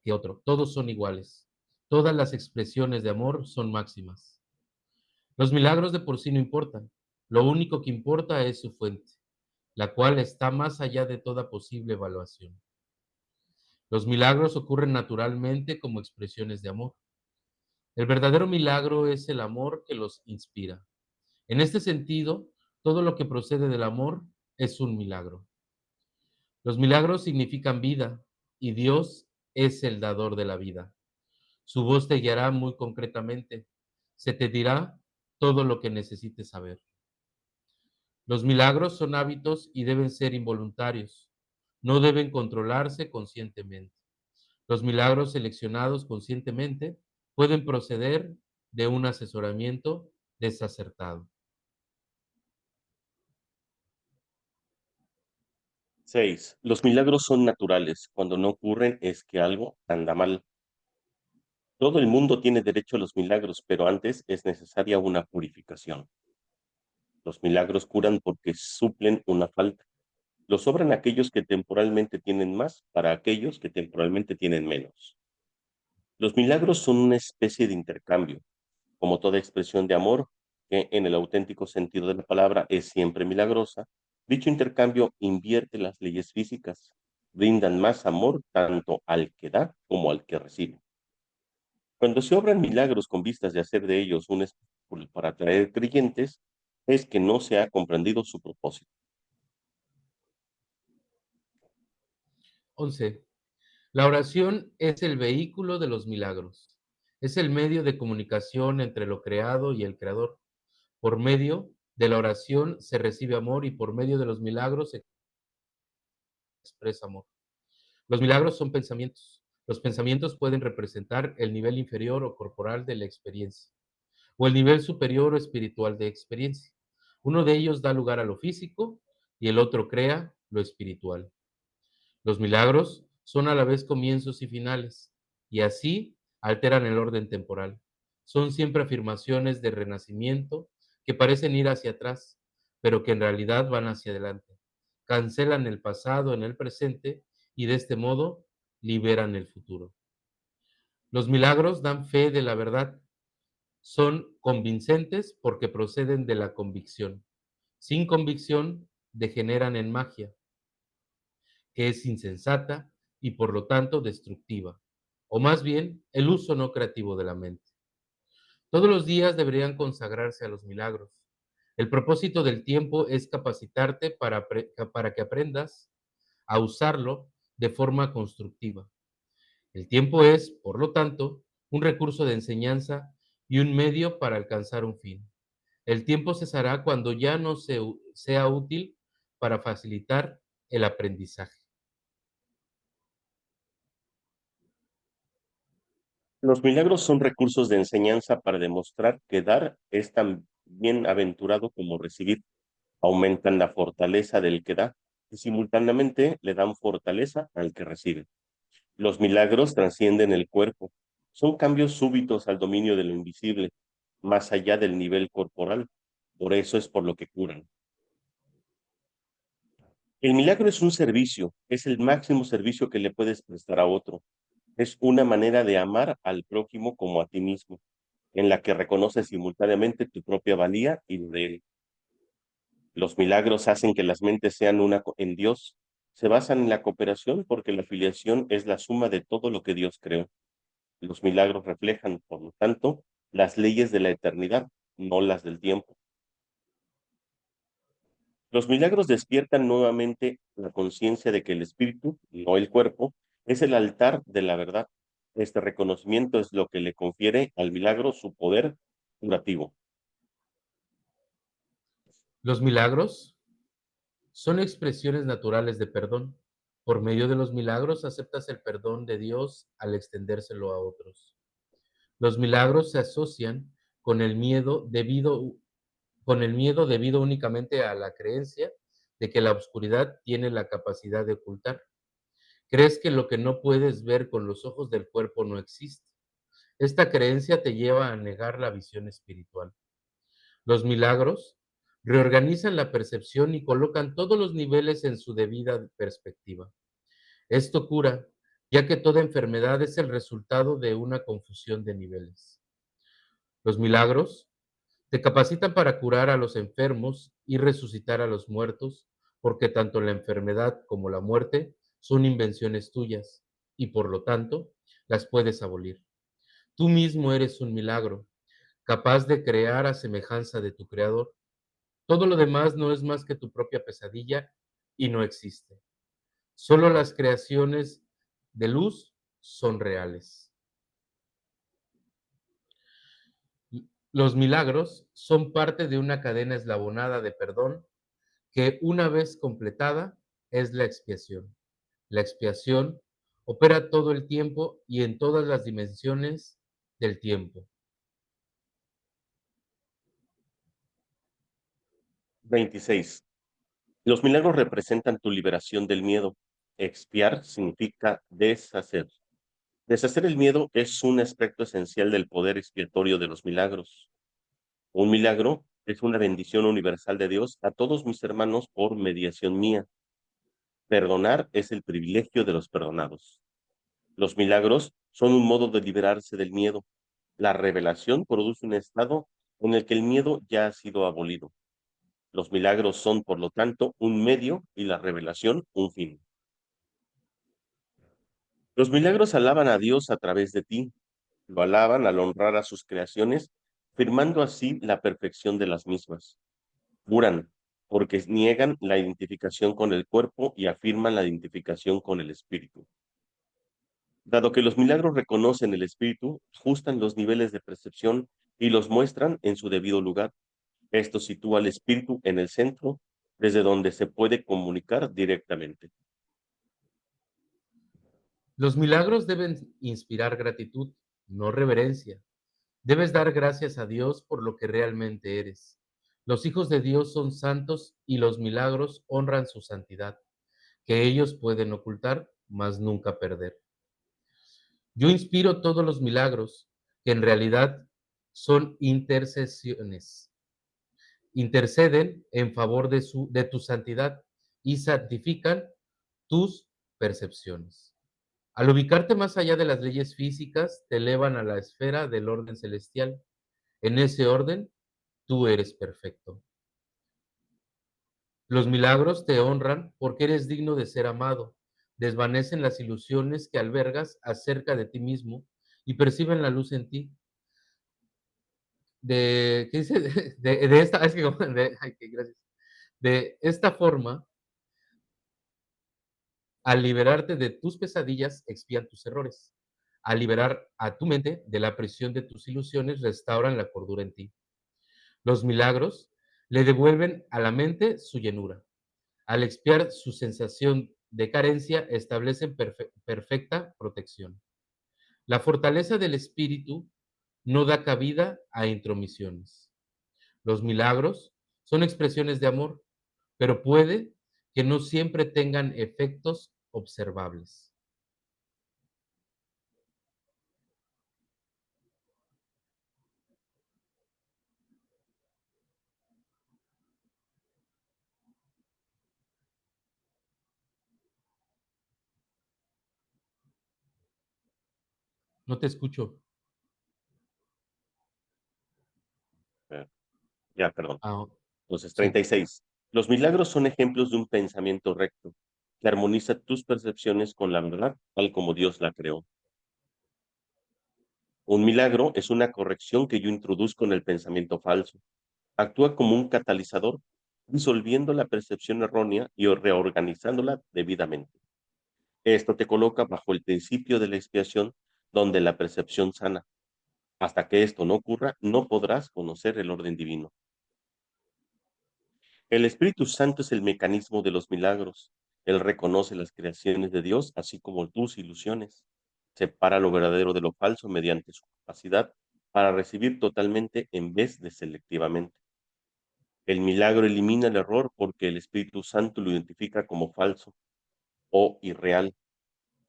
que otro. Todos son iguales. Todas las expresiones de amor son máximas. Los milagros de por sí no importan. Lo único que importa es su fuente, la cual está más allá de toda posible evaluación. Los milagros ocurren naturalmente como expresiones de amor. El verdadero milagro es el amor que los inspira. En este sentido, todo lo que procede del amor es un milagro. Los milagros significan vida y Dios es el dador de la vida. Su voz te guiará muy concretamente. Se te dirá todo lo que necesites saber. Los milagros son hábitos y deben ser involuntarios. No deben controlarse conscientemente. Los milagros seleccionados conscientemente pueden proceder de un asesoramiento desacertado. 6. Los milagros son naturales. Cuando no ocurren es que algo anda mal. Todo el mundo tiene derecho a los milagros, pero antes es necesaria una purificación. Los milagros curan porque suplen una falta. Los sobran aquellos que temporalmente tienen más para aquellos que temporalmente tienen menos. Los milagros son una especie de intercambio, como toda expresión de amor, que en el auténtico sentido de la palabra es siempre milagrosa. Dicho intercambio invierte las leyes físicas, brindan más amor tanto al que da como al que recibe. Cuando se obran milagros con vistas de hacer de ellos un espectáculo para atraer creyentes, es que no se ha comprendido su propósito. 11. La oración es el vehículo de los milagros. Es el medio de comunicación entre lo creado y el creador. Por medio de la oración se recibe amor y por medio de los milagros se expresa amor. Los milagros son pensamientos. Los pensamientos pueden representar el nivel inferior o corporal de la experiencia o el nivel superior o espiritual de experiencia. Uno de ellos da lugar a lo físico y el otro crea lo espiritual. Los milagros son a la vez comienzos y finales, y así alteran el orden temporal. Son siempre afirmaciones de renacimiento que parecen ir hacia atrás, pero que en realidad van hacia adelante. Cancelan el pasado en el presente y de este modo liberan el futuro. Los milagros dan fe de la verdad. Son convincentes porque proceden de la convicción. Sin convicción degeneran en magia, que es insensata y por lo tanto destructiva, o más bien el uso no creativo de la mente. Todos los días deberían consagrarse a los milagros. El propósito del tiempo es capacitarte para que aprendas a usarlo de forma constructiva. El tiempo es, por lo tanto, un recurso de enseñanza y un medio para alcanzar un fin. El tiempo cesará cuando ya no sea útil para facilitar el aprendizaje. Los milagros son recursos de enseñanza para demostrar que dar es tan bienaventurado como recibir. Aumentan la fortaleza del que da y simultáneamente le dan fortaleza al que recibe. Los milagros trascienden el cuerpo. Son cambios súbitos al dominio de lo invisible, más allá del nivel corporal. Por eso es por lo que curan. El milagro es un servicio, es el máximo servicio que le puedes prestar a otro. Es una manera de amar al prójimo como a ti mismo, en la que reconoces simultáneamente tu propia valía y la de él. Los milagros hacen que las mentes sean una en Dios. Se basan en la cooperación porque la filiación es la suma de todo lo que Dios creó. Los milagros reflejan, por lo tanto, las leyes de la eternidad, no las del tiempo. Los milagros despiertan nuevamente la conciencia de que el espíritu, no el cuerpo, es el altar de la verdad. Este reconocimiento es lo que le confiere al milagro su poder curativo. Los milagros son expresiones naturales de perdón. Por medio de los milagros aceptas el perdón de Dios al extendérselo a otros. Los milagros se asocian con el miedo debido únicamente a la creencia de que la oscuridad tiene la capacidad de ocultar. Crees que lo que no puedes ver con los ojos del cuerpo no existe. Esta creencia te lleva a negar la visión espiritual. Los milagros reorganizan la percepción y colocan todos los niveles en su debida perspectiva. Esto cura, ya que toda enfermedad es el resultado de una confusión de niveles. Los milagros te capacitan para curar a los enfermos y resucitar a los muertos, porque tanto la enfermedad como la muerte son invenciones tuyas y por lo tanto las puedes abolir. Tú mismo eres un milagro, capaz de crear a semejanza de tu creador. Todo lo demás no es más que tu propia pesadilla y no existe. Solo las creaciones de luz son reales. Los milagros son parte de una cadena eslabonada de perdón que una vez completada es la expiación. La expiación opera todo el tiempo y en todas las dimensiones del tiempo. 26. Los milagros representan tu liberación del miedo. Expiar significa deshacer. Deshacer el miedo es un aspecto esencial del poder expiatorio de los milagros. Un milagro es una bendición universal de Dios a todos mis hermanos por mediación mía. Perdonar es el privilegio de los perdonados. Los milagros son un modo de liberarse del miedo. La revelación produce un estado en el que el miedo ya ha sido abolido. Los milagros son, por lo tanto, un medio y la revelación un fin. Los milagros alaban a Dios a través de ti. Lo alaban al honrar a sus creaciones, firmando así la perfección de las mismas. Juran, porque niegan la identificación con el cuerpo y afirman la identificación con el espíritu. Dado que los milagros reconocen el espíritu, ajustan los niveles de percepción y los muestran en su debido lugar. Esto sitúa al espíritu en el centro, desde donde se puede comunicar directamente. Los milagros deben inspirar gratitud, no reverencia. Debes dar gracias a Dios por lo que realmente eres. Los hijos de Dios son santos y los milagros honran su santidad, que ellos pueden ocultar, mas nunca perder. Yo inspiro todos los milagros, que en realidad son intercesiones. Interceden en favor de tu santidad y santifican tus percepciones. Al ubicarte más allá de las leyes físicas, te elevan a la esfera del orden celestial. En ese orden, tú eres perfecto. Los milagros te honran porque eres digno de ser amado. Desvanecen las ilusiones que albergas acerca de ti mismo y perciben la luz en ti. ¿Qué dice? De esta, es que, ay, qué gracias. De esta forma, al liberarte de tus pesadillas, expían tus errores. Al liberar a tu mente de la prisión de tus ilusiones, restauran la cordura en ti. Los milagros le devuelven a la mente su llenura. Al expiar su sensación de carencia, establecen perfecta protección. La fortaleza del espíritu no da cabida a intromisiones. Los milagros son expresiones de amor, pero puede que no siempre tengan efectos observables. No te escucho. Eh, Ya, perdón. Ah, Entonces, sí. 36. Los milagros son ejemplos de un pensamiento recto que armoniza tus percepciones con la verdad, tal como Dios la creó. Un milagro es una corrección que yo introduzco en el pensamiento falso. Actúa como un catalizador, disolviendo la percepción errónea y reorganizándola debidamente. Esto te coloca bajo el principio de la expiación, donde la percepción sana. Hasta que esto no ocurra, no podrás conocer el orden divino. El Espíritu Santo es el mecanismo de los milagros. Él reconoce las creaciones de Dios, así como tus ilusiones. Separa lo verdadero de lo falso mediante su capacidad para recibir totalmente en vez de selectivamente. El milagro elimina el error porque el Espíritu Santo lo identifica como falso o irreal.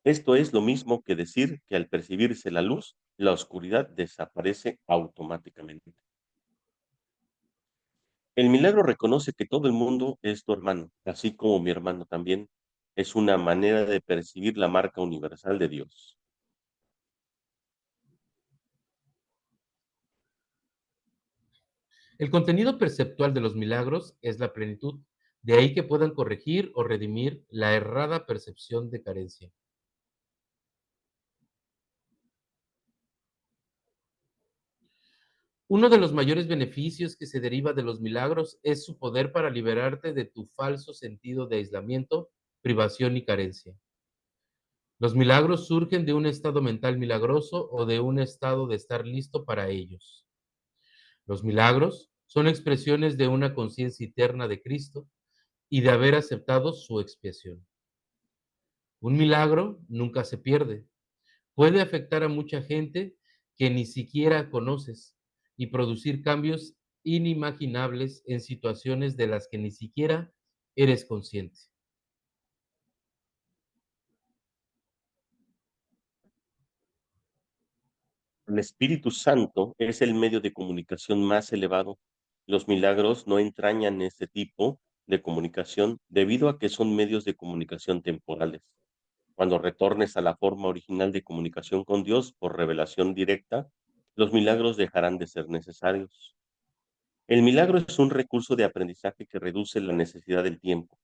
Esto es lo mismo que decir que al percibirse la luz, la oscuridad desaparece automáticamente. El milagro reconoce que todo el mundo es tu hermano, así como mi hermano también. Es una manera de percibir la marca universal de Dios. El contenido perceptual de los milagros es la plenitud, de ahí que puedan corregir o redimir la errada percepción de carencia. Uno de los mayores beneficios que se deriva de los milagros es su poder para liberarte de tu falso sentido de aislamiento, privación y carencia. Los milagros surgen de un estado mental milagroso o de un estado de estar listo para ellos. Los milagros son expresiones de una conciencia eterna de Cristo y de haber aceptado su expiación. Un milagro nunca se pierde. Puede afectar a mucha gente que ni siquiera conoces y producir cambios inimaginables en situaciones de las que ni siquiera eres consciente. El Espíritu Santo es el medio de comunicación más elevado. Los milagros no entrañan este tipo de comunicación debido a que son medios de comunicación temporales. Cuando retornes a la forma original de comunicación con Dios por revelación directa, los milagros dejarán de ser necesarios. El milagro es un recurso de aprendizaje que reduce la necesidad del tiempo.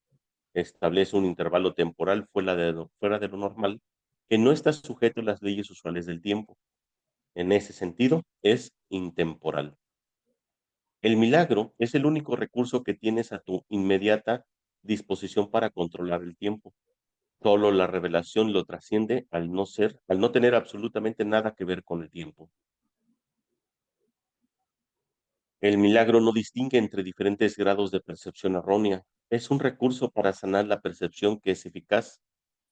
Establece un intervalo temporal fuera de lo normal que no está sujeto a las leyes usuales del tiempo. En ese sentido, es intemporal. El milagro es el único recurso que tienes a tu inmediata disposición para controlar el tiempo. Solo la revelación lo trasciende al no tener absolutamente nada que ver con el tiempo. El milagro no distingue entre diferentes grados de percepción errónea. Es un recurso para sanar la percepción que es eficaz,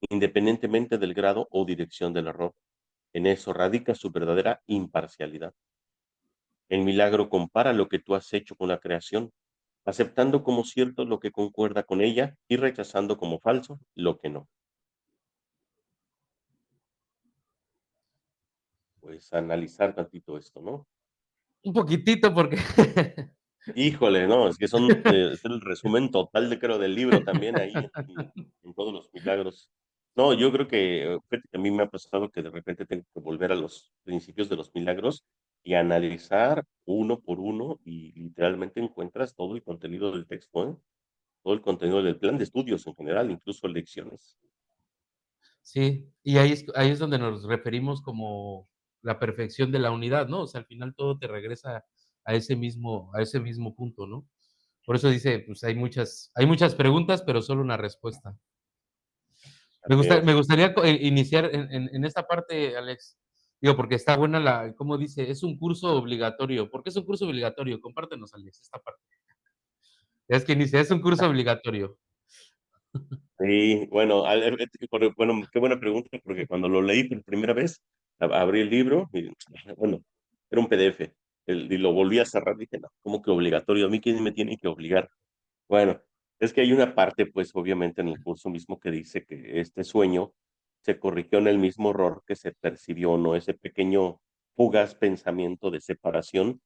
independientemente del grado o dirección del error. En eso radica su verdadera imparcialidad. El milagro compara lo que tú has hecho con la creación, aceptando como cierto lo que concuerda con ella y rechazando como falso lo que no. Pues analizar tantito esto, ¿no? Un poquitito porque Híjole, no, es que es el resumen total de creo del libro también ahí en todos los milagros. No, yo creo que, fíjate que a mí me ha pasado que de repente tengo que volver a los principios de los milagros y analizar uno por uno y literalmente encuentras todo el contenido del texto, ¿eh? Todo el contenido del plan de estudios en general, incluso lecciones. sí, y ahí es donde nos referimos como la perfección de la unidad, ¿no? O sea, al final todo te regresa a ese mismo punto, ¿no? Por eso dice, pues hay muchas preguntas, pero solo una respuesta. Me Así gusta es. me gustaría iniciar en esta parte, Alex, digo, porque está buena como dice, es un curso obligatorio. ¿Por qué es un curso obligatorio? Compártenos, Alex, esta parte. Es que inicia, es un curso obligatorio. Sí, bueno, bueno, qué buena pregunta, porque cuando lo leí por primera vez, Abrí el libro y, bueno, era un PDF. Y lo volví a cerrar. Dije, no, ¿cómo que obligatorio? ¿A mí quién me tiene que obligar? Bueno, es que hay una parte, pues obviamente en el curso mismo que dice que este sueño se corrigió en el mismo error que se percibió, ¿no? Ese pequeño fugaz pensamiento de separación,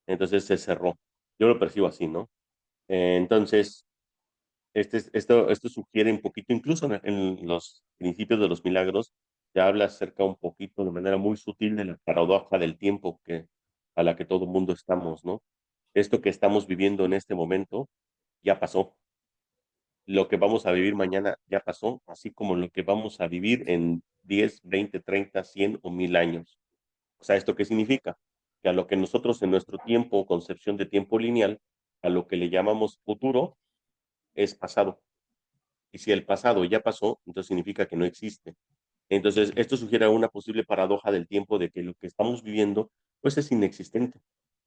entonces se cerró. Yo lo percibo así, ¿no? Entonces, esto sugiere un poquito, incluso en los principios de los milagros, se habla acerca un poquito de manera muy sutil de la paradoja del tiempo a la que todo mundo estamos, ¿no? Esto que estamos viviendo en este momento ya pasó. Lo que vamos a vivir mañana ya pasó, así como lo que vamos a vivir en 10, 20, 30, 100 o 1000 años. O sea, ¿esto qué significa? Que a lo que nosotros en nuestro tiempo, concepción de tiempo lineal, a lo que le llamamos futuro, es pasado. Y si el pasado ya pasó, entonces significa que no existe. Entonces, esto sugiere una posible paradoja del tiempo de que lo que estamos viviendo, pues es inexistente.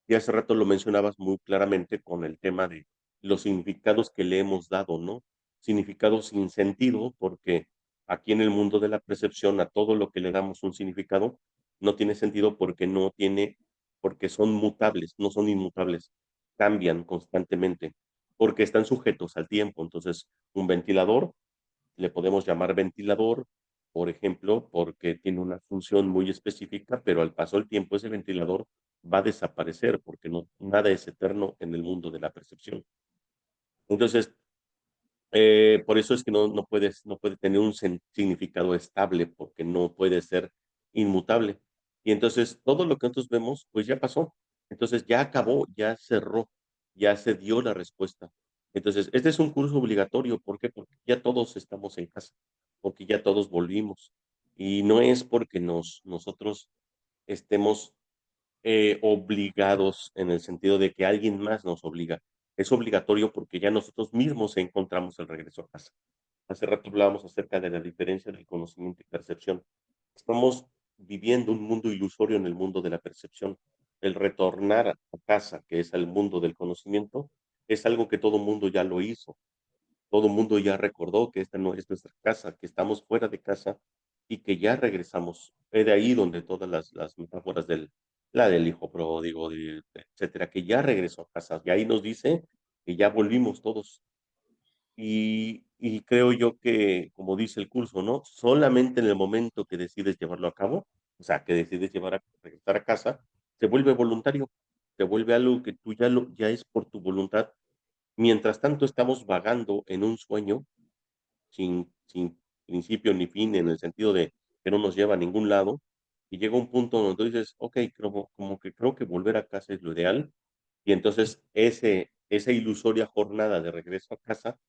Y hace rato lo mencionabas muy claramente con el tema de los significados que le hemos dado, ¿no? Significados sin sentido, porque aquí en el mundo de la percepción, a todo lo que le damos un significado, no tiene sentido porque no tiene, porque son mutables, no son inmutables, cambian constantemente, porque están sujetos al tiempo. Entonces, un ventilador le podemos llamar ventilador, por ejemplo, porque tiene una función muy específica, pero al paso del tiempo ese ventilador va a desaparecer porque no, nada es eterno en el mundo de la percepción. Entonces, por eso es que no puede tener un significado estable porque no puede ser inmutable. Y entonces todo lo que nosotros vemos, pues ya pasó. Entonces ya acabó, ya cerró, ya se dio la respuesta. Entonces, este es un curso obligatorio. ¿Por qué? Porque ya todos estamos en casa, porque ya todos volvimos. Y no es porque nosotros estemos obligados en el sentido de que alguien más nos obliga. Es obligatorio porque ya nosotros mismos encontramos el regreso a casa. Hace rato hablábamos acerca de la diferencia del conocimiento y percepción. Estamos viviendo un mundo ilusorio en el mundo de la percepción. El retornar a casa, que es el mundo del conocimiento, es algo que todo mundo ya lo hizo. Todo mundo ya recordó que esta no es nuestra casa, que estamos fuera de casa y que ya regresamos. Es de ahí donde todas las metáforas la del hijo pródigo, etcétera, que ya regresó a casa. Y ahí nos dice que ya volvimos todos. Y creo yo que, como dice el curso, ¿no? Solamente en el momento que decides llevarlo a cabo, o sea, que decides regresar a casa, se vuelve voluntario, se vuelve algo que tú ya es por tu voluntad. Mientras tanto, estamos vagando en un sueño sin principio ni fin, en el sentido de que no nos lleva a ningún lado, y llega un punto donde tú dices, ok, como que creo que volver a casa es lo ideal, y entonces esa ilusoria jornada de regreso a casa,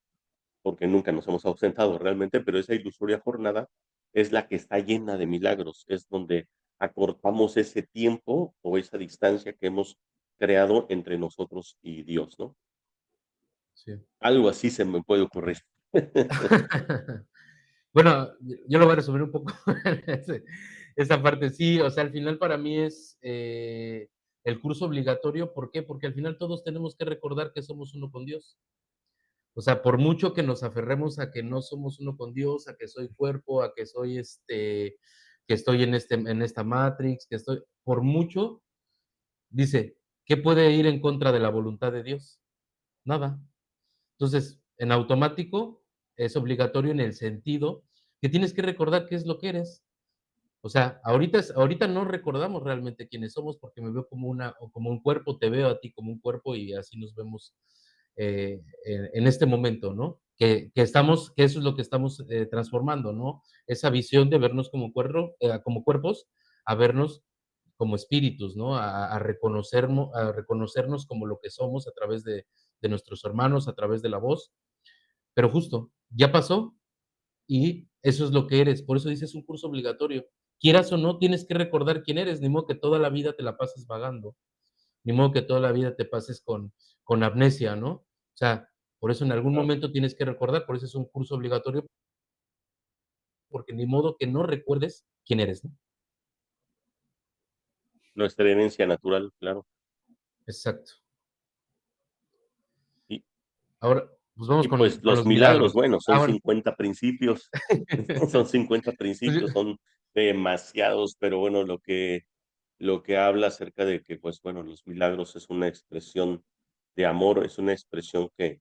porque nunca nos hemos ausentado realmente, pero esa ilusoria jornada es la que está llena de milagros, es donde acortamos ese tiempo o esa distancia que hemos creado entre nosotros y Dios, ¿no? Sí. Algo así se me puede ocurrir. Bueno, yo lo voy a resumir un poco esa parte. Sí, o sea, al final para mí es el curso obligatorio. ¿Por qué? Porque al final todos tenemos que recordar que somos uno con Dios. O sea, por mucho que nos aferremos a que no somos uno con Dios, a que soy cuerpo, a que soy que estoy en esta Matrix, que estoy, por mucho, dice, ¿qué puede ir en contra de la voluntad de Dios? Nada. Entonces, en automático es obligatorio en el sentido que tienes que recordar qué es lo que eres. O sea, ahorita no recordamos realmente quiénes somos porque me veo como una o como un cuerpo, te veo a ti como un cuerpo y así nos vemos en este momento, ¿no? Que eso es lo que estamos transformando, ¿no? Esa visión de vernos como cuerpos a vernos como espíritus, ¿no? A reconocernos como lo que somos a través de nuestros hermanos, a través de la voz, pero justo, ya pasó, y eso es lo que eres. Por eso dices un curso obligatorio. Quieras o no, tienes que recordar quién eres, ni modo que toda la vida te la pases vagando, ni modo que toda la vida te pases con amnesia, ¿no? O sea, por eso en algún Claro. momento tienes que recordar, por eso es un curso obligatorio, porque ni modo que no recuerdes quién eres, ¿no? Nuestra herencia natural, claro. Exacto. Y Ahora, Pues vamos Y pues con los los milagros, milagros. bueno, Ah, son bueno. 50 principios, son 50 Pues yo principios, son demasiados, pero bueno, lo que habla acerca de que, pues bueno, los milagros es una expresión de amor, es una expresión que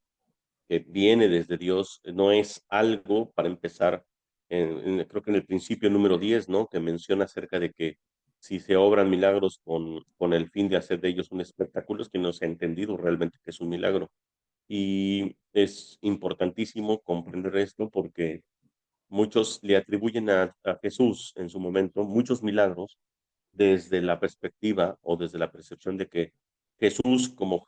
viene desde Dios, no es algo para empezar, creo que en el principio número 10, ¿no? Que menciona acerca de que si se obran milagros con el fin de hacer de ellos un espectáculo, es que no se ha entendido realmente que es un milagro. Y es importantísimo comprender esto porque muchos le atribuyen a Jesús en su momento muchos milagros desde la perspectiva o desde la percepción de que Jesús como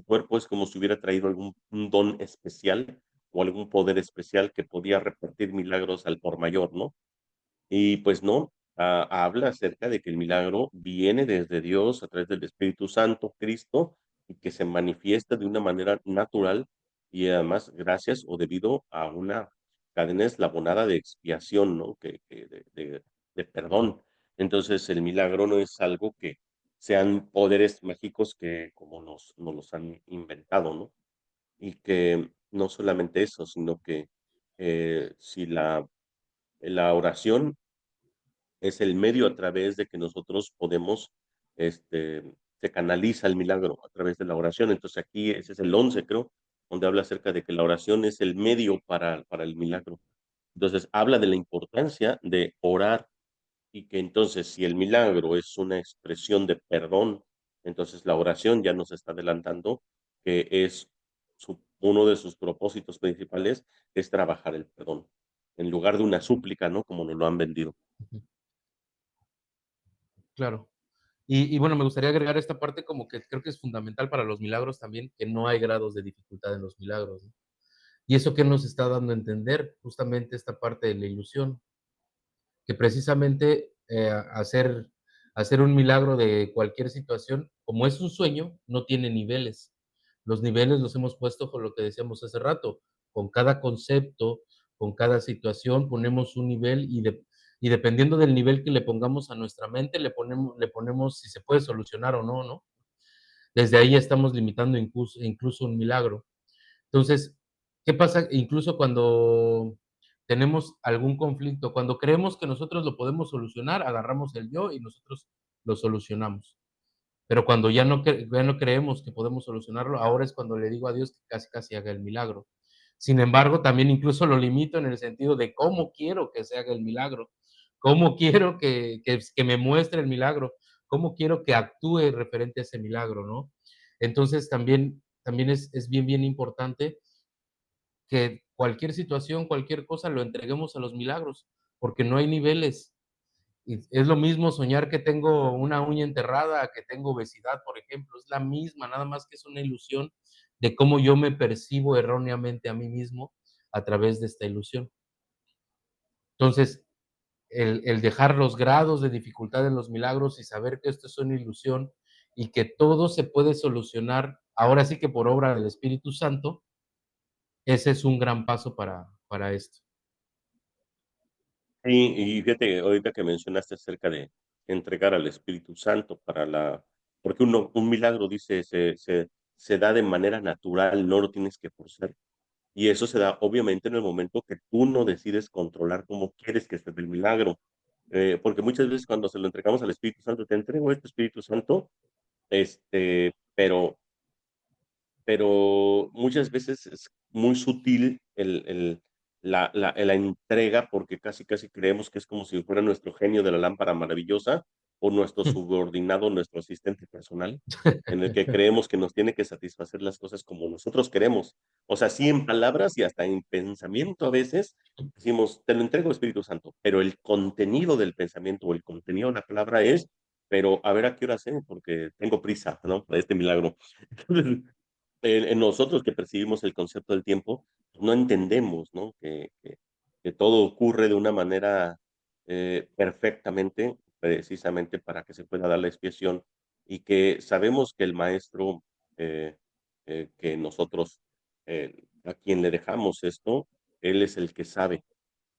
cuerpo es como si hubiera traído algún un don especial o algún poder especial que podía repartir milagros al por mayor, ¿no? Y pues no, habla acerca de que el milagro viene desde Dios a través del Espíritu Santo, Cristo, y que se manifiesta de una manera natural y además gracias o debido a una cadena eslabonada de expiación, ¿no? De perdón. Entonces, el milagro no es algo que sean poderes mágicos que como nos los han inventado, ¿no? Y que no solamente eso, sino que si la oración es el medio a través de que nosotros podemos, este, se canaliza el milagro a través de la oración. Entonces aquí ese es el 11 creo, donde habla acerca de que la oración es el medio para el milagro. Entonces habla de la importancia de orar y que entonces si el milagro es una expresión de perdón, entonces la oración ya nos está adelantando que es uno de sus propósitos principales es trabajar el perdón, en lugar de una súplica, ¿no? Como nos lo han vendido. ujú, claro. Y bueno, me gustaría agregar esta parte como que creo que es fundamental para los milagros también, que no hay grados de dificultad en los milagros, ¿no? ¿Y eso qué nos está dando a entender? Justamente esta parte de la ilusión, que precisamente, hacer un milagro de cualquier situación, como es un sueño, no tiene niveles. Los niveles los hemos puesto con lo que decíamos hace rato, con cada concepto, con cada situación ponemos un nivel y dependiendo del nivel que le pongamos a nuestra mente, le ponemos si se puede solucionar o no, ¿no? Desde ahí ya estamos limitando incluso un milagro. Entonces, ¿qué pasa incluso cuando tenemos algún conflicto? Cuando creemos que nosotros lo podemos solucionar, agarramos el yo y nosotros lo solucionamos. Pero cuando ya no creemos que podemos solucionarlo, ahora es cuando le digo a Dios que casi, casi haga el milagro. Sin embargo, también incluso lo limito en el sentido de cómo quiero que se haga el milagro, cómo quiero que me muestre el milagro, cómo quiero que actúe referente a ese milagro, ¿no? Entonces, también es bien, bien importante que cualquier situación, cualquier cosa, lo entreguemos a los milagros, porque no hay niveles. Y es lo mismo soñar que tengo una uña enterrada, a que tengo obesidad, por ejemplo, es la misma, nada más que es una ilusión de cómo yo me percibo erróneamente a mí mismo a través de esta ilusión. Entonces, el dejar los grados de dificultad en los milagros y saber que esto es una ilusión y que todo se puede solucionar, ahora sí que por obra del Espíritu Santo, ese es un gran paso para esto. Sí, y fíjate, ahorita que mencionaste acerca de entregar al Espíritu Santo porque un milagro dice, se da de manera natural, no lo tienes que forzar. Y eso se da obviamente en el momento que tú no decides controlar cómo quieres que se dé el milagro. Porque muchas veces cuando se lo entregamos al Espíritu Santo, te entrego este Espíritu Santo, pero muchas veces es muy sutil la entrega, porque casi, casi creemos que es como si fuera nuestro genio de la lámpara maravillosa o nuestro subordinado, nuestro asistente personal, en el que creemos que nos tiene que satisfacer las cosas como nosotros queremos. O sea, sí en palabras y hasta en pensamiento a veces decimos, te lo entrego Espíritu Santo, pero el contenido del pensamiento o el contenido de la palabra es, pero a ver a qué hora sé, porque tengo prisa, ¿no? Para este milagro. En nosotros que percibimos el concepto del tiempo, no entendemos, ¿no? Que todo ocurre de una manera perfectamente, precisamente para que se pueda dar la expiación y que sabemos que el maestro que nosotros a quien le dejamos esto, él es el que sabe,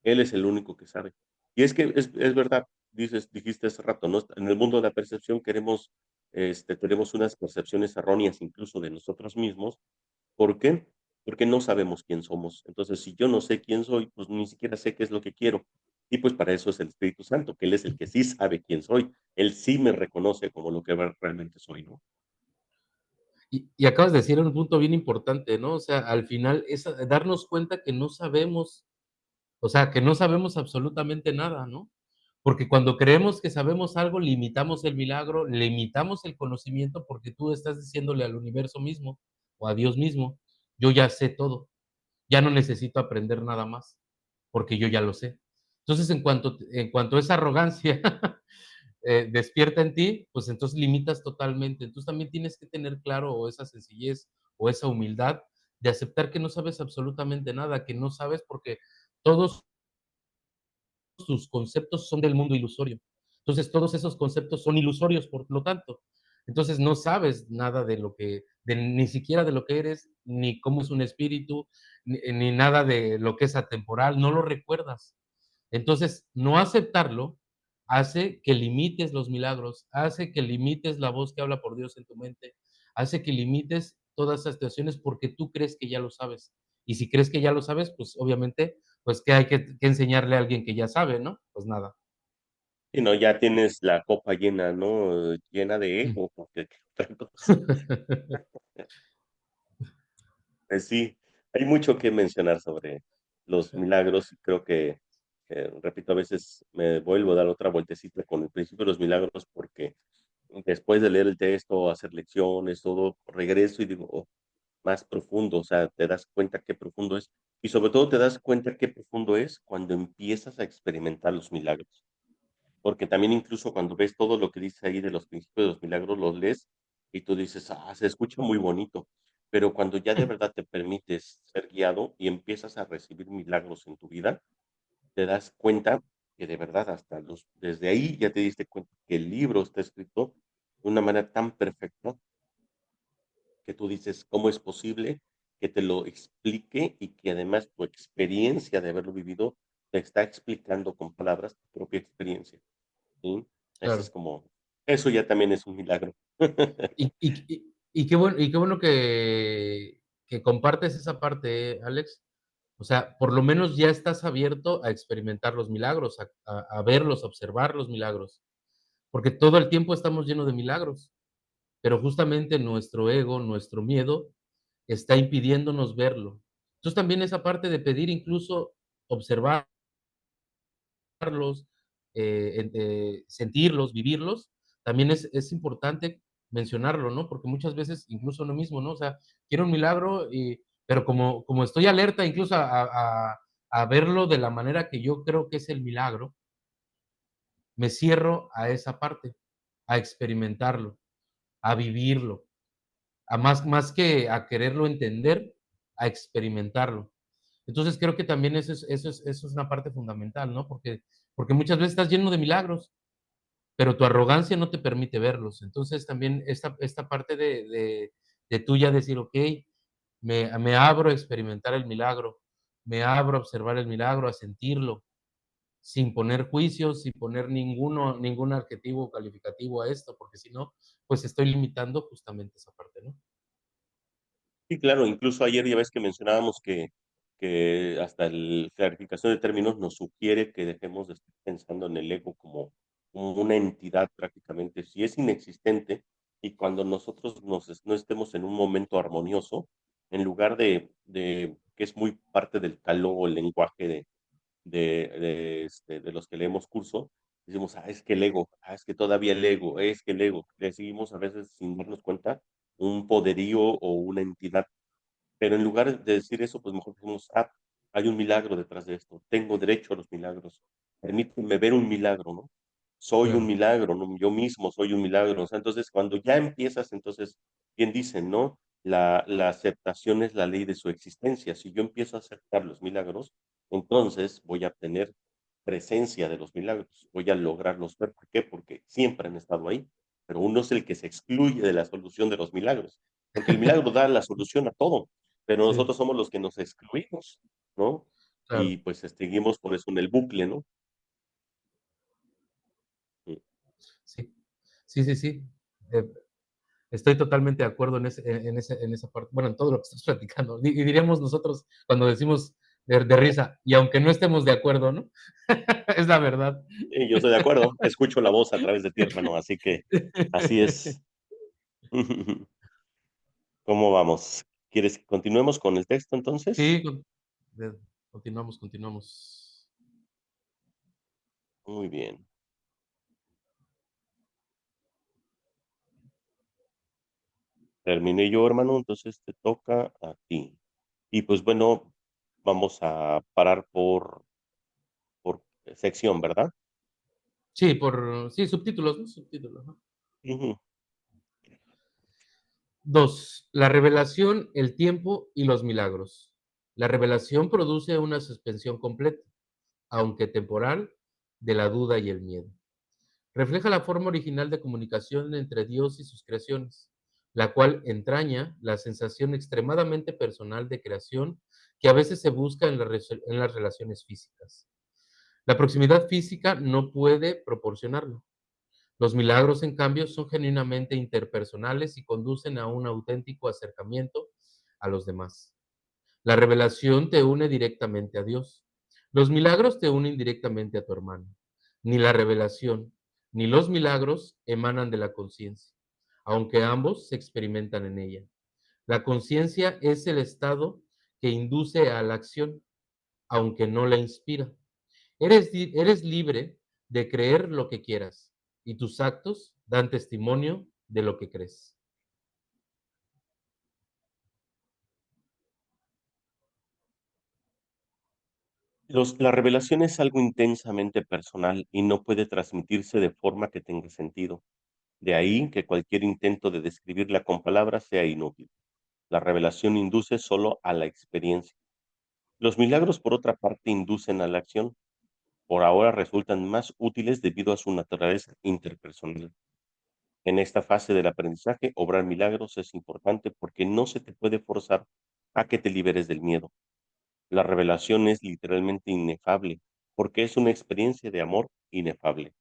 él es el único que sabe. Y es que es verdad, dijiste hace rato, ¿no? En el mundo de la percepción tenemos unas percepciones erróneas incluso de nosotros mismos. ¿Por qué? porque no sabemos quién somos. Entonces, si yo no sé quién soy, pues ni siquiera sé qué es lo que quiero. Y pues para eso es el Espíritu Santo, que Él es el que sí sabe quién soy. Él sí me reconoce como lo que realmente soy, ¿no? Y acabas de decir un punto bien importante, ¿no? O sea, al final es darnos cuenta que no sabemos, o sea, que no sabemos absolutamente nada, ¿no? Porque cuando creemos que sabemos algo, limitamos el milagro, limitamos el conocimiento, porque tú estás diciéndole al universo mismo o a Dios mismo, yo ya sé todo, ya no necesito aprender nada más, porque yo ya lo sé. Entonces, en cuanto esa arrogancia despierta en ti, pues entonces limitas totalmente. Entonces también tienes que tener claro o esa sencillez o esa humildad de aceptar que no sabes absolutamente nada, que no sabes porque todos tus conceptos son del mundo ilusorio. Entonces todos esos conceptos son ilusorios, por lo tanto. Entonces no sabes nada de lo que, ni siquiera de lo que eres, ni cómo es un espíritu, ni nada de lo que es atemporal, no lo recuerdas. Entonces, no aceptarlo hace que limites los milagros, hace que limites la voz que habla por Dios en tu mente, hace que limites todas esas situaciones porque tú crees que ya lo sabes. Y si crees que ya lo sabes, pues obviamente, pues ¿qué hay que enseñarle a alguien que ya sabe, no? Pues nada. Y no, ya tienes la copa llena, ¿no? Llena de Mm. ego, porque qué otra cosa. Pues sí, hay mucho que mencionar sobre los milagros y creo que, repito, a veces me vuelvo a dar otra vueltecita con el principio de los milagros porque después de leer el texto, hacer lecciones, todo, regreso y digo, oh, más profundo, o sea, te das cuenta qué profundo es y sobre todo te das cuenta qué profundo es cuando empiezas a experimentar los milagros. Porque también incluso cuando ves todo lo que dice ahí de los principios de los milagros, los lees y tú dices: "Ah, se escucha muy bonito", pero cuando ya de verdad te permites ser guiado y empiezas a recibir milagros en tu vida, te das cuenta que de verdad hasta los desde ahí ya te diste cuenta que el libro está escrito de una manera tan perfecta que tú dices: "¿Cómo es posible que te lo explique y que además tu experiencia de haberlo vivido te está explicando con palabras tu propia experiencia?". Sí, ese es Claro. como eso ya también es un milagro. Y qué bueno que compartes esa parte, Alex. O sea, por lo menos ya estás abierto a experimentar los milagros, a verlos, a observar los milagros, porque todo el tiempo estamos llenos de milagros, pero justamente nuestro ego, nuestro miedo, está impidiéndonos verlo. Entonces, también esa parte de pedir incluso observar sentirlos, vivirlos, también es importante mencionarlo, ¿no? Porque muchas veces, incluso uno mismo, ¿no? O sea, quiero un milagro, pero como estoy alerta incluso a verlo de la manera que yo creo que es el milagro, me cierro a esa parte, a experimentarlo, a vivirlo, a más que a quererlo entender, a experimentarlo. Entonces creo que también eso es una parte fundamental, ¿no? Porque muchas veces estás lleno de milagros, pero tu arrogancia no te permite verlos. Entonces, también esta parte de tú ya decir: "Okey, me abro a experimentar el milagro, me abro a observar el milagro, a sentirlo", sin poner juicios, sin poner ningún adjetivo calificativo a esto, porque si no, pues estoy limitando justamente esa parte, ¿no? Sí, claro, incluso ayer ya ves que mencionábamos que hasta el clarificación de términos nos sugiere que dejemos de estar pensando en el ego como una entidad prácticamente, si es inexistente, y cuando nosotros no estemos en un momento armonioso, en lugar de que es muy parte del caló o el lenguaje de los que leemos curso, decimos: "Ah, es que el ego, ah, es que todavía el ego, es que el ego". Le seguimos a veces sin darnos cuenta un poderío o una entidad, pero en lugar de decir eso, pues mejor decimos: "Ah, hay un milagro detrás de esto, tengo derecho a los milagros, permítanme ver un milagro", ¿no? Soy un Claro. milagro, ¿no? Yo mismo soy un milagro. O sea, entonces, cuando ya empiezas, entonces, bien dicen, ¿no? La aceptación es la ley de su existencia. Si yo empiezo a aceptar los milagros, entonces voy a tener presencia de los milagros, voy a lograrlos ver. ¿Por qué? Porque siempre han estado ahí, pero uno es el que se excluye de la solución de los milagros, porque el milagro da la solución a todo, pero Sí, nosotros somos los que nos excluimos, ¿no? Y claro. pues seguimos por eso en el bucle, ¿no? Mm. Sí. Sí, sí, sí. Eh Estoy totalmente de acuerdo en esa parte, bueno, en todo lo que estás platicando. Y diríamos nosotros cuando decimos de risa, y aunque no estemos de acuerdo, ¿no? Es la verdad. Y yo estoy de acuerdo, escucho la voz a través de ti, hermano, así que así es. ¿Cómo vamos? ¿Quieres que continuemos con el texto entonces? Sí, continuamos, continuamos. Muy bien. Terminé yo, hermano, entonces te toca a ti. Y pues bueno, vamos a parar por sección, ¿verdad? Sí, sí, subtítulos, ¿no? Subtítulos, ajá. Ujú. 2. La revelación, el tiempo y los milagros. La revelación produce una suspensión completa, aunque temporal, de la duda y el miedo. Refleja la forma original de comunicación entre Dios y sus creaciones, la cual entraña la sensación extremadamente personal de creación que a veces se busca en las relaciones físicas. La proximidad física no puede proporcionarlo. Los milagros, en cambio, son genuinamente interpersonales y conducen a un auténtico acercamiento a los demás. La revelación te une directamente a Dios. Los milagros te unen directamente a tu hermano. Ni la revelación ni los milagros emanan de la conciencia, aunque ambos se experimentan en ella. La conciencia es el estado que induce a la acción, aunque no la inspira. Eres libre de creer lo que quieras y tus actos dan testimonio de lo que crees. La revelación es algo intensamente personal y no puede transmitirse de forma que tenga sentido. De ahí que cualquier intento de describirla con palabras sea inútil. La revelación induce solo a la experiencia. Los milagros, por otra parte, inducen a la acción. Por ahora resultan más útiles debido a su naturaleza interpersonal. En esta fase del aprendizaje, obrar milagros es importante porque no se te puede forzar a que te liberes del miedo. La revelación es literalmente inefable porque es una experiencia de amor inefable.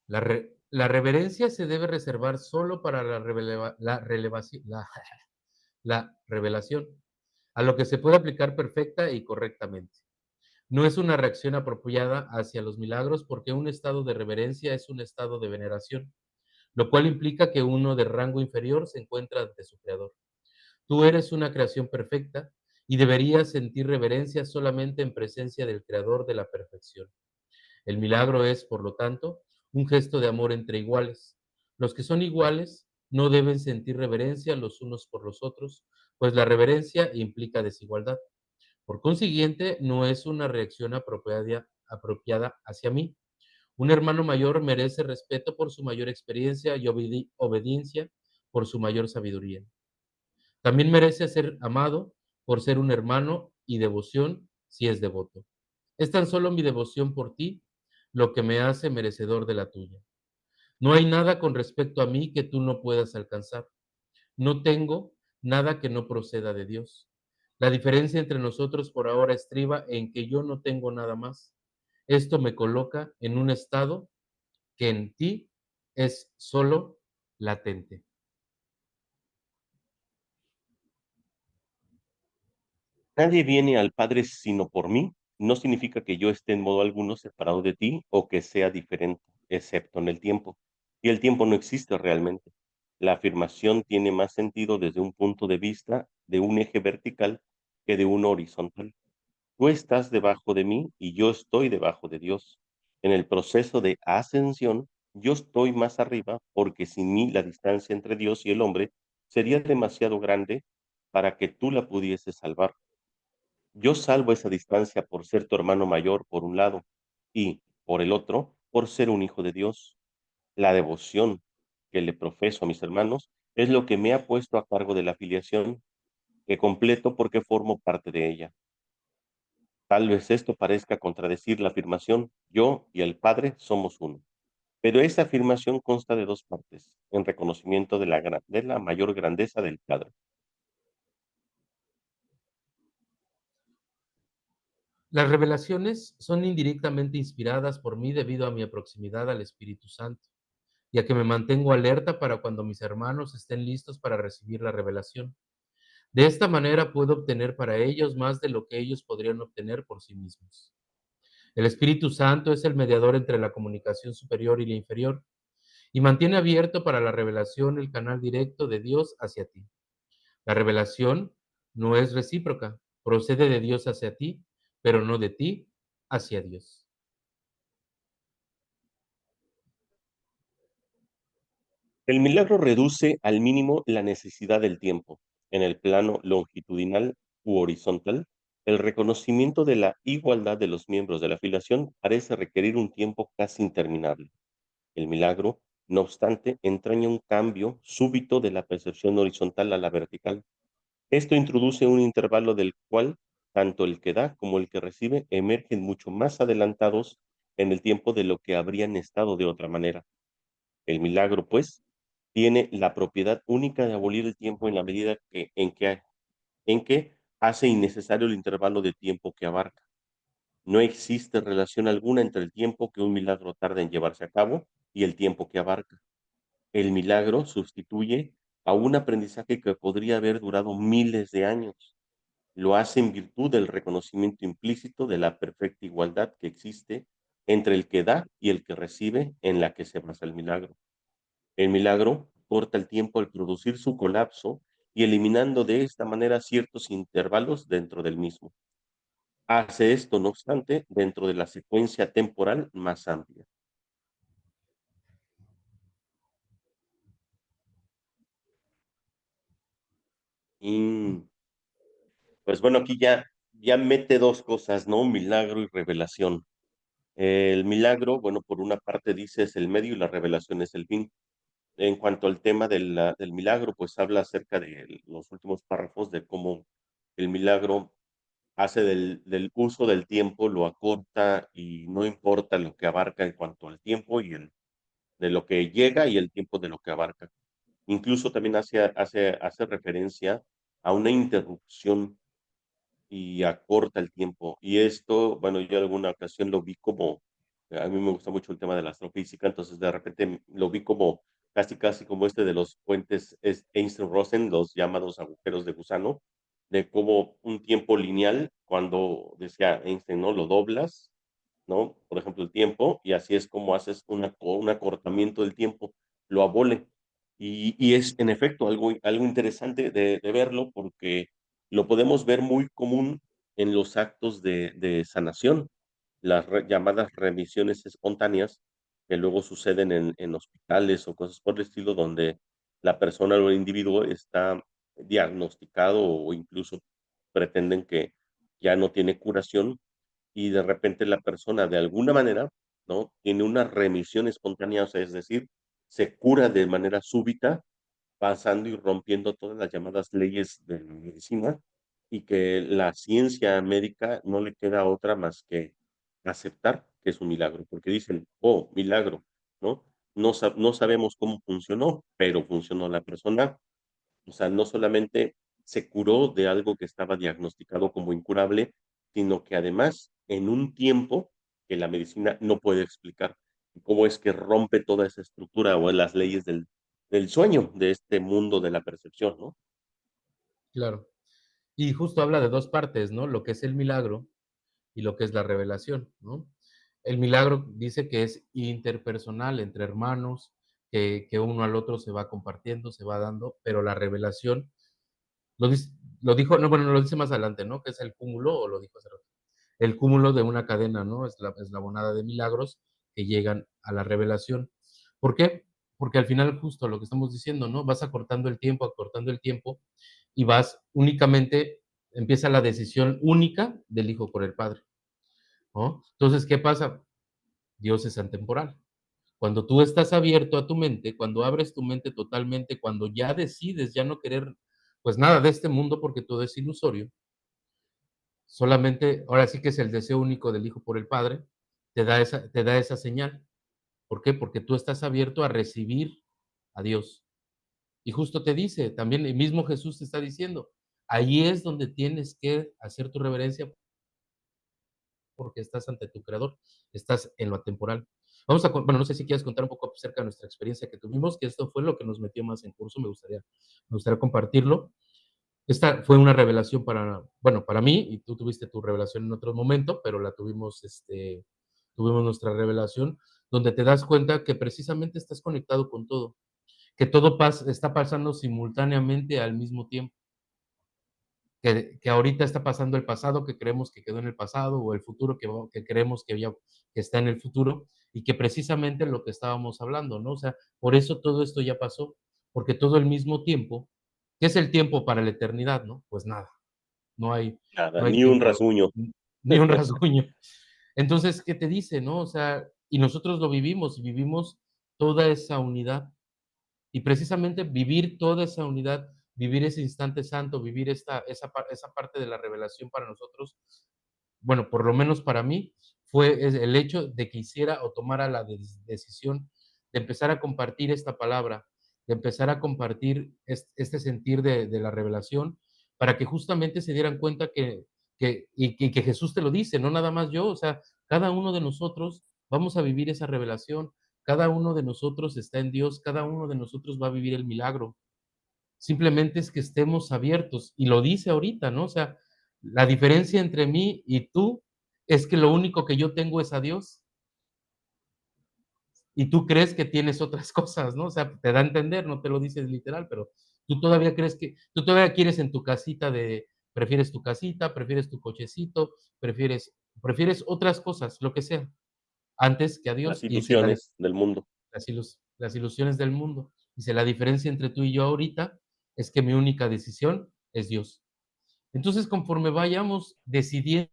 La reverencia se debe reservar solo para la revelación, a lo que se puede aplicar perfecta y correctamente. No es una reacción apropiada hacia los milagros porque un estado de reverencia es un estado de veneración, lo cual implica que uno de rango inferior se encuentra ante su creador. Tú eres una creación perfecta y deberías sentir reverencia solamente en presencia del creador de la perfección. El milagro es, por lo tanto, un gesto de amor entre iguales. Los que son iguales no deben sentir reverencia los unos por los otros, pues la reverencia implica desigualdad. Por consiguiente, no es una reacción apropiada hacia mí. Un hermano mayor merece respeto por su mayor experiencia y obediencia por su mayor sabiduría. También merece ser amado por ser un hermano y devoción si es devoto. Es tan solo mi devoción por ti lo que me hace merecedor de la tuya. No hay nada con respecto a mí que tú no puedas alcanzar. No tengo nada que no proceda de Dios. La diferencia entre nosotros por ahora estriba en que yo no tengo nada más. Esto me coloca en un estado que en ti es solo latente. Nadie viene al Padre sino por mí. No significa que yo esté en modo alguno separado de ti o que sea diferente, excepto en el tiempo. Y el tiempo no existe realmente. La afirmación tiene más sentido desde un punto de vista de un eje vertical que de uno horizontal. Tú estás debajo de mí y yo estoy debajo de Dios. En el proceso de ascensión, yo estoy más arriba porque sin mí la distancia entre Dios y el hombre sería demasiado grande para que tú la pudieses salvar. Yo salvo esa distancia por ser tu hermano mayor, por un lado, y, por el otro, por ser un hijo de Dios. La devoción que le profeso a mis hermanos es lo que me ha puesto a cargo de la filiación, que completo porque formo parte de ella. Tal vez esto parezca contradecir la afirmación, yo y el Padre somos uno. Pero esa afirmación consta de dos partes, en reconocimiento de de la mayor grandeza del Padre. Las revelaciones son indirectamente inspiradas por mí debido a mi proximidad al Espíritu Santo. y a que me mantengo alerta para cuando mis hermanos estén listos para recibir la revelación. De esta manera puedo obtener para ellos más de lo que ellos podrían obtener por sí mismos. El Espíritu Santo es el mediador entre la comunicación superior y la inferior y mantiene abierto para la revelación el canal directo de Dios hacia ti. La revelación no es recíproca, procede de Dios hacia ti, pero no de ti hacia Dios. El milagro reduce al mínimo la necesidad del tiempo. En el plano longitudinal u horizontal, el reconocimiento de la igualdad de los miembros de la afiliación parece requerir un tiempo casi interminable. El milagro, no obstante, entraña un cambio súbito de la percepción horizontal a la vertical. Esto introduce un intervalo del cual tanto el que da como el que recibe emergen mucho más adelantados en el tiempo de lo que habrían estado de otra manera. El milagro, pues, tiene la propiedad única de abolir el tiempo en la medida en que hace innecesario el intervalo de tiempo que abarca. No existe relación alguna entre el tiempo que un milagro tarda en llevarse a cabo y el tiempo que abarca. El milagro sustituye a un aprendizaje que podría haber durado miles de años. Lo hace en virtud del reconocimiento implícito de la perfecta igualdad que existe entre el que da y el que recibe, en la que se basa el milagro. El milagro corta el tiempo al producir su colapso y eliminando de esta manera ciertos intervalos dentro del mismo. Hace esto, no obstante, dentro de la secuencia temporal más amplia. Y pues bueno, aquí ya mete dos cosas, ¿no? Milagro y revelación. El milagro, bueno, por una parte dice es el medio y la revelación es el fin. En cuanto al tema del milagro, pues habla acerca de los últimos párrafos de cómo el milagro hace del uso del tiempo, lo acorta y no importa lo que abarca en cuanto al tiempo de lo que llega y el tiempo de lo que abarca. Incluso también hace referencia a una interrupción y acorta el tiempo. Y esto, bueno, yo en alguna ocasión lo vi como, a mí me gusta mucho el tema de la astrofísica, entonces de repente lo vi como casi como este de los puentes Einstein-Rosen, los llamados agujeros de gusano, de cómo un tiempo lineal, cuando decía Einstein, ¿no? Lo doblas, ¿no? Por ejemplo, el tiempo, y así es como haces un acortamiento del tiempo, lo abole. Y es en efecto algo interesante de verlo porque lo podemos ver muy común en los actos de sanación, las llamadas remisiones espontáneas que luego suceden en hospitales o cosas por el estilo, donde la persona o el individuo está diagnosticado o incluso pretenden que ya no tiene curación y de repente la persona de alguna manera, ¿no? Tiene una remisión espontánea, o sea, es decir, se cura de manera súbita, pasando y rompiendo todas las llamadas leyes de la medicina, y que la ciencia médica no le queda otra más que aceptar que es un milagro, porque dicen: "Oh, milagro", ¿no? No sabemos cómo funcionó, pero funcionó. La persona, o sea, no solamente se curó de algo que estaba diagnosticado como incurable, sino que además en un tiempo que la medicina no puede explicar. ¿Cómo es que rompe toda esa estructura o las leyes del sueño, de este mundo de la percepción, ¿no? Claro. Y justo habla de 2 partes, ¿no? Lo que es el milagro y lo que es la revelación, ¿no? El milagro dice que es interpersonal entre hermanos, que uno al otro se va compartiendo, se va dando, pero la revelación lo dice lo dijo no, bueno, lo dice más adelante, ¿no? Que es el cúmulo, o lo dijo hace rato, el cúmulo de una cadena, ¿no? Es la eslabonada de milagros que llegan a la revelación. ¿Por qué? Porque al final, justo lo que estamos diciendo, ¿no? Vas acortando el tiempo, y vas únicamente empieza la decisión única del Hijo por el Padre, ¿no? Entonces, ¿qué pasa? Dios es atemporal. Cuando tú estás abierto a tu mente, cuando abres tu mente totalmente, cuando ya decides ya no querer, pues, nada de este mundo, porque todo es ilusorio, solamente ahora sí que es el deseo único del Hijo por el Padre, te da esa señal. ¿Por qué? Porque tú estás abierto a recibir a Dios. Y justo te dice, también el mismo Jesús te está diciendo, ahí es donde tienes que hacer tu reverencia porque estás ante tu creador, estás en lo atemporal. bueno, no sé si quieres contar un poco acerca de nuestra experiencia que tuvimos, que esto fue lo que nos metió más en curso, me gustaría compartirlo. Esta fue una revelación para, bueno, para mí, y tú tuviste tu revelación en otro momento, pero tuvimos nuestra revelación, donde te das cuenta que precisamente estás conectado con todo, que todo está pasando simultáneamente al mismo tiempo, que ahorita está pasando el pasado, que creemos que quedó en el pasado, o el futuro que creemos que está en el futuro, y que precisamente lo que estábamos hablando, ¿no? O sea, por eso todo esto ya pasó, porque todo al mismo tiempo, ¿qué es el tiempo para la eternidad, no? Pues nada. No hay Nada, no hay ni un tiempo, rasguño. ni un rasguño. Entonces, ¿qué te dice, no? O sea, y nosotros lo vivimos, y vivimos toda esa unidad. Y precisamente vivir toda esa unidad, vivir ese instante santo, vivir esa parte de la revelación para nosotros, bueno, por lo menos para mí, fue el hecho de que hiciera o tomara la decisión de empezar a compartir esta palabra, de empezar a compartir este sentir de la revelación, para que justamente se dieran cuenta que Jesús te lo dice, no nada más yo, o sea, cada uno de nosotros vamos a vivir esa revelación, cada uno de nosotros está en Dios, cada uno de nosotros va a vivir el milagro. Simplemente es que estemos abiertos, y lo dice ahorita, ¿no? O sea, la diferencia entre mí y tú es que lo único que yo tengo es a Dios, y tú crees que tienes otras cosas, ¿no? O sea, te da a entender, no te lo dices literal, pero tú todavía quieres en tu casita prefieres tu casita, prefieres tu cochecito, prefieres otras cosas, lo que sea, antes que a Las Dios. Y dice ilusiones del mundo. las ilusiones del mundo. Dice, la diferencia entre tú y yo ahorita es que mi única decisión es Dios. Entonces, conforme vayamos decidiendo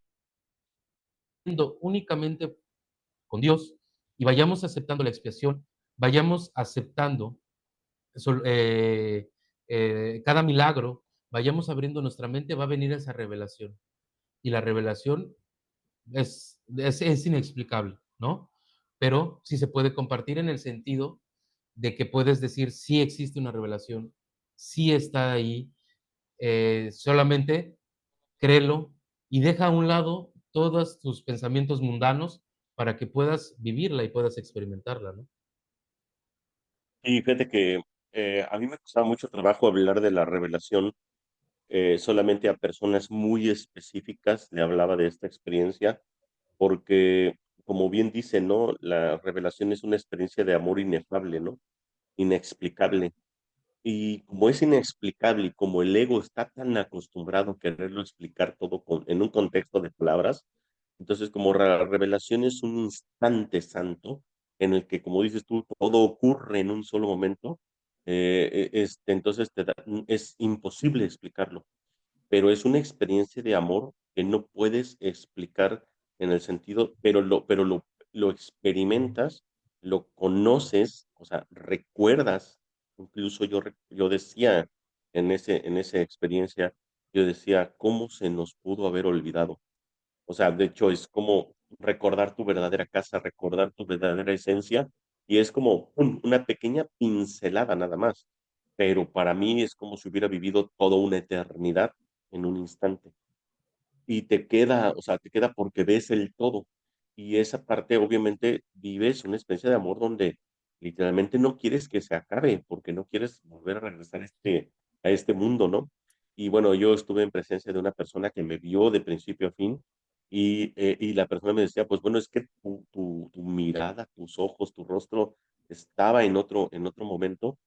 únicamente con Dios y vayamos aceptando la expiación, vayamos aceptando cada milagro, vayamos abriendo nuestra mente, va a venir esa revelación. Y la revelación es inexplicable, ¿no? Pero sí se puede compartir en el sentido de que puedes decir, sí existe una revelación, sí está ahí, solamente créelo y deja a un lado todos tus pensamientos mundanos para que puedas vivirla y puedas experimentarla, ¿no? Y fíjate que, a mí me costaba mucho trabajo hablar de la revelación, solamente a personas muy específicas le hablaba de esta experiencia, porque, como bien dice, ¿no? La revelación es una experiencia de amor inefable, ¿no? Inexplicable. Y como es inexplicable y como el ego está tan acostumbrado a quererlo explicar todo en un contexto de palabras, entonces como la revelación es un instante santo en el que, como dices tú, todo ocurre en un solo momento, entonces es imposible explicarlo, pero es una experiencia de amor que no puedes explicar en el sentido, lo experimentas, lo conoces, o sea, recuerdas, incluso yo decía en esa experiencia, yo decía, ¿cómo se nos pudo haber olvidado? O sea, de hecho, es como recordar tu verdadera casa, recordar tu verdadera esencia, y es como una pequeña pincelada nada más, pero para mí es como si hubiera vivido toda una eternidad en un instante. Y te queda, o sea, te queda porque ves el todo. Y esa parte, obviamente, vives una experiencia de amor donde literalmente no quieres que se acabe, porque no quieres volver a regresar a este mundo, ¿no? Y bueno, yo estuve en presencia de una persona que me vio de principio a fin y la persona me decía, pues bueno, es que tu mirada, tus ojos, tu rostro estaba en otro momento.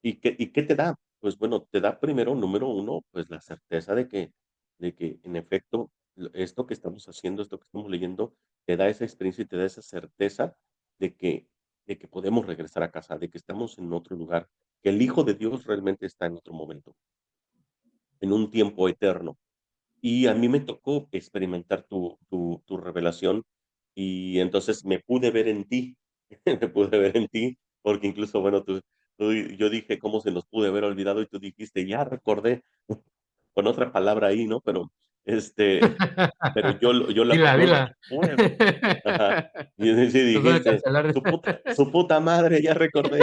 Y qué te da? Pues bueno, te da primero, número uno, pues la certeza de que en efecto, esto que estamos haciendo, esto que estamos leyendo, te da esa experiencia y te da esa certeza de que, de que podemos regresar a casa, de que estamos en otro lugar, que el Hijo de Dios realmente está en otro momento, en un tiempo eterno. Y a mí me tocó experimentar tu revelación y entonces me pude ver en ti, me pude ver en ti, porque incluso, bueno, yo dije cómo se nos pude haber olvidado y tú dijiste, ya recordé, con otra palabra ahí, ¿no? Pero Dila, yo la dila. pude ver. Ajá. Y sí Nos van a dijiste, cancelar. su puta madre, ya recordé.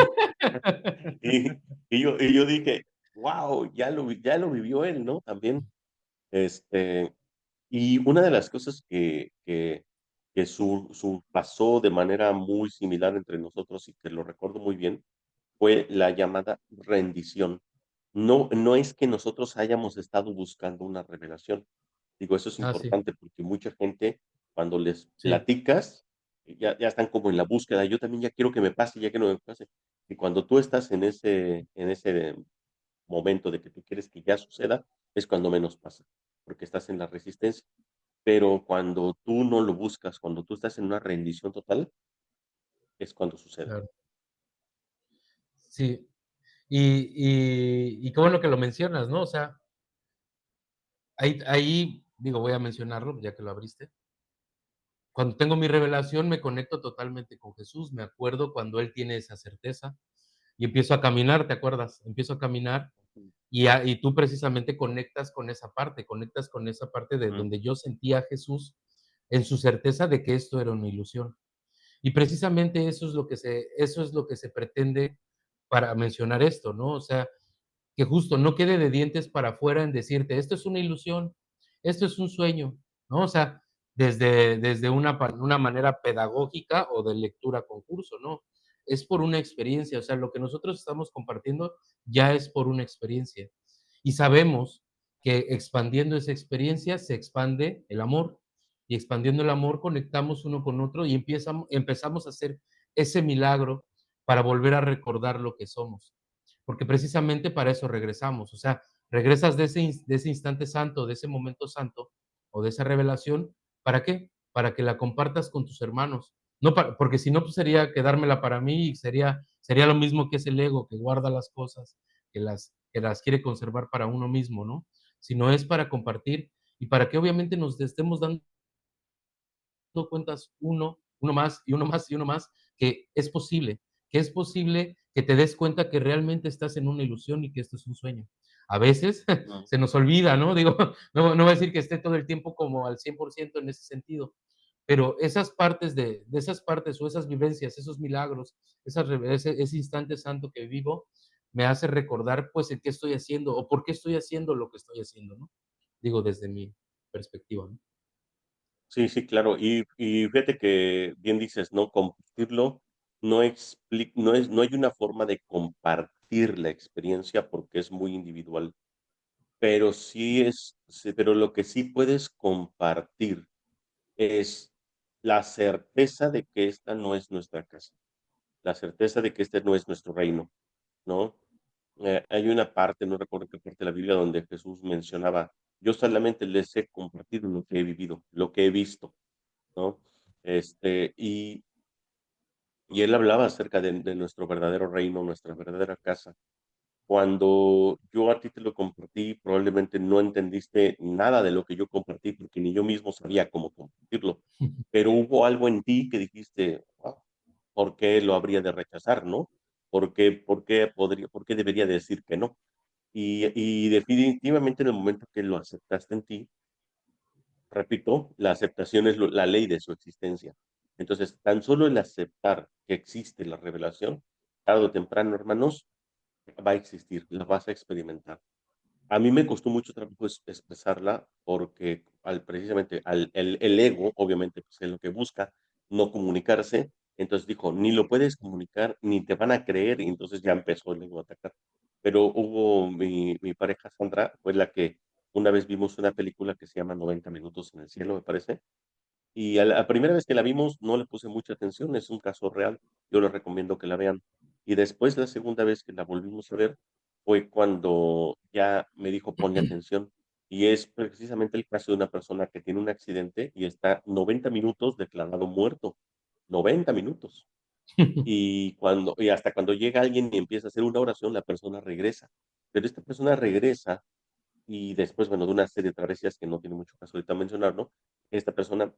Y, y yo dije, wow, ya lo vivió él, ¿no? También. Este, y una de las cosas que pasó de manera muy similar entre nosotros y que lo recuerdo muy bien, fue la llamada rendición. No es que nosotros hayamos estado buscando una revelación. Digo, eso es Ah, sí, importante porque mucha gente, cuando les sí, platicas, ya están como en la búsqueda. Yo también ya quiero que me pase, ya que no me pase. Y cuando tú estás en ese momento de que tú quieres que ya suceda, es cuando menos pasa, porque estás en la resistencia. Pero cuando tú no lo buscas, cuando tú estás en una rendición total, es cuando sucede. claro. Sí, y qué bueno que lo mencionas, ¿no? O sea, ahí, digo, voy a mencionarlo, ya que lo abriste. Cuando tengo mi revelación, me conecto totalmente con Jesús, me acuerdo cuando Él tiene esa certeza y empiezo a caminar, ¿te acuerdas? Empiezo a caminar y tú precisamente conectas con esa parte de Ujú, donde yo sentía a Jesús en su certeza de que esto era una ilusión. Y precisamente eso es lo que se pretende para mencionar esto, ¿no? O sea, que justo no quede de dientes para afuera en decirte, esto es una ilusión, esto es un sueño, ¿no? O sea, desde una manera pedagógica o de lectura concurso, ¿no? Es por una experiencia, o sea, lo que nosotros estamos compartiendo ya es por una experiencia. Y sabemos que expandiendo esa experiencia se expande el amor, y expandiendo el amor conectamos uno con otro y empezamos a hacer ese milagro para volver a recordar lo que somos porque precisamente para eso regresamos, o sea, regresas de ese instante santo, de ese momento santo o de esa revelación, ¿para qué? Para que la compartas con tus hermanos, no porque si no, pues sería quedármela para mí y sería lo mismo que es el ego, que guarda las cosas, que las quiere conservar para uno mismo, ¿no? Sino es para compartir y para que obviamente nos estemos dando cuentas uno más y uno más y uno más, que es posible que te des cuenta que realmente estás en una ilusión y que esto es un sueño. A veces ujú. se nos olvida, ¿no? Digo, no voy a decir que esté todo el tiempo como al 100% en ese sentido, pero esas partes de esas partes o esas vivencias, esos milagros, ese instante santo que vivo, me hace recordar, pues, el qué estoy haciendo o por qué estoy haciendo lo que estoy haciendo, ¿no? Digo, desde mi perspectiva, ¿no? Sí, sí, claro. Y fíjate que bien dices, ¿no? Compartirlo no hay una forma de compartir la experiencia porque es muy individual, pero pero lo que sí puedes compartir es la certeza de que esta no es nuestra casa, la certeza de que este no es nuestro reino, ¿no? Hay una parte, no recuerdo qué parte de la Biblia, donde Jesús mencionaba: "Yo solamente les he compartido lo que he vivido, lo que he visto", ¿no? Este, y él hablaba acerca de nuestro verdadero reino, nuestra verdadera casa. Cuando yo a ti te lo compartí, probablemente no entendiste nada de lo que yo compartí, porque ni yo mismo sabía cómo compartirlo, pero hubo algo en ti que dijiste: "Guau, ¿por qué lo habría de rechazar, no? ¿Por qué debería decir que no?". Y definitivamente en el momento que lo aceptaste en ti, repito, la aceptación es la ley de su existencia. Entonces, tan solo el aceptar que existe la revelación, tarde o temprano, hermanos, va a existir, la vas a experimentar. A mí me costó mucho trabajo expresarla porque precisamente el ego, obviamente, pues es lo que busca, no comunicarse. Entonces dijo, ni lo puedes comunicar, ni te van a creer, y entonces ya empezó el ego a atacar. Pero hubo mi pareja Sandra, fue la que una vez vimos una película que se llama 90 minutos en el cielo, me parece, y a la primera vez que la vimos no le puse mucha atención, es un caso real, yo les recomiendo que la vean. Y después, la segunda vez que la volvimos a ver, fue cuando ya me dijo: "Ponle atención". Y es precisamente el caso de una persona que tiene un accidente y está 90 minutos declarado muerto, 90 minutos. Y hasta cuando llega alguien y empieza a hacer una oración, la persona regresa. Pero esta persona regresa y después, bueno, de una serie de travesías que no tiene mucho caso ahorita mencionar, ¿no? Esta persona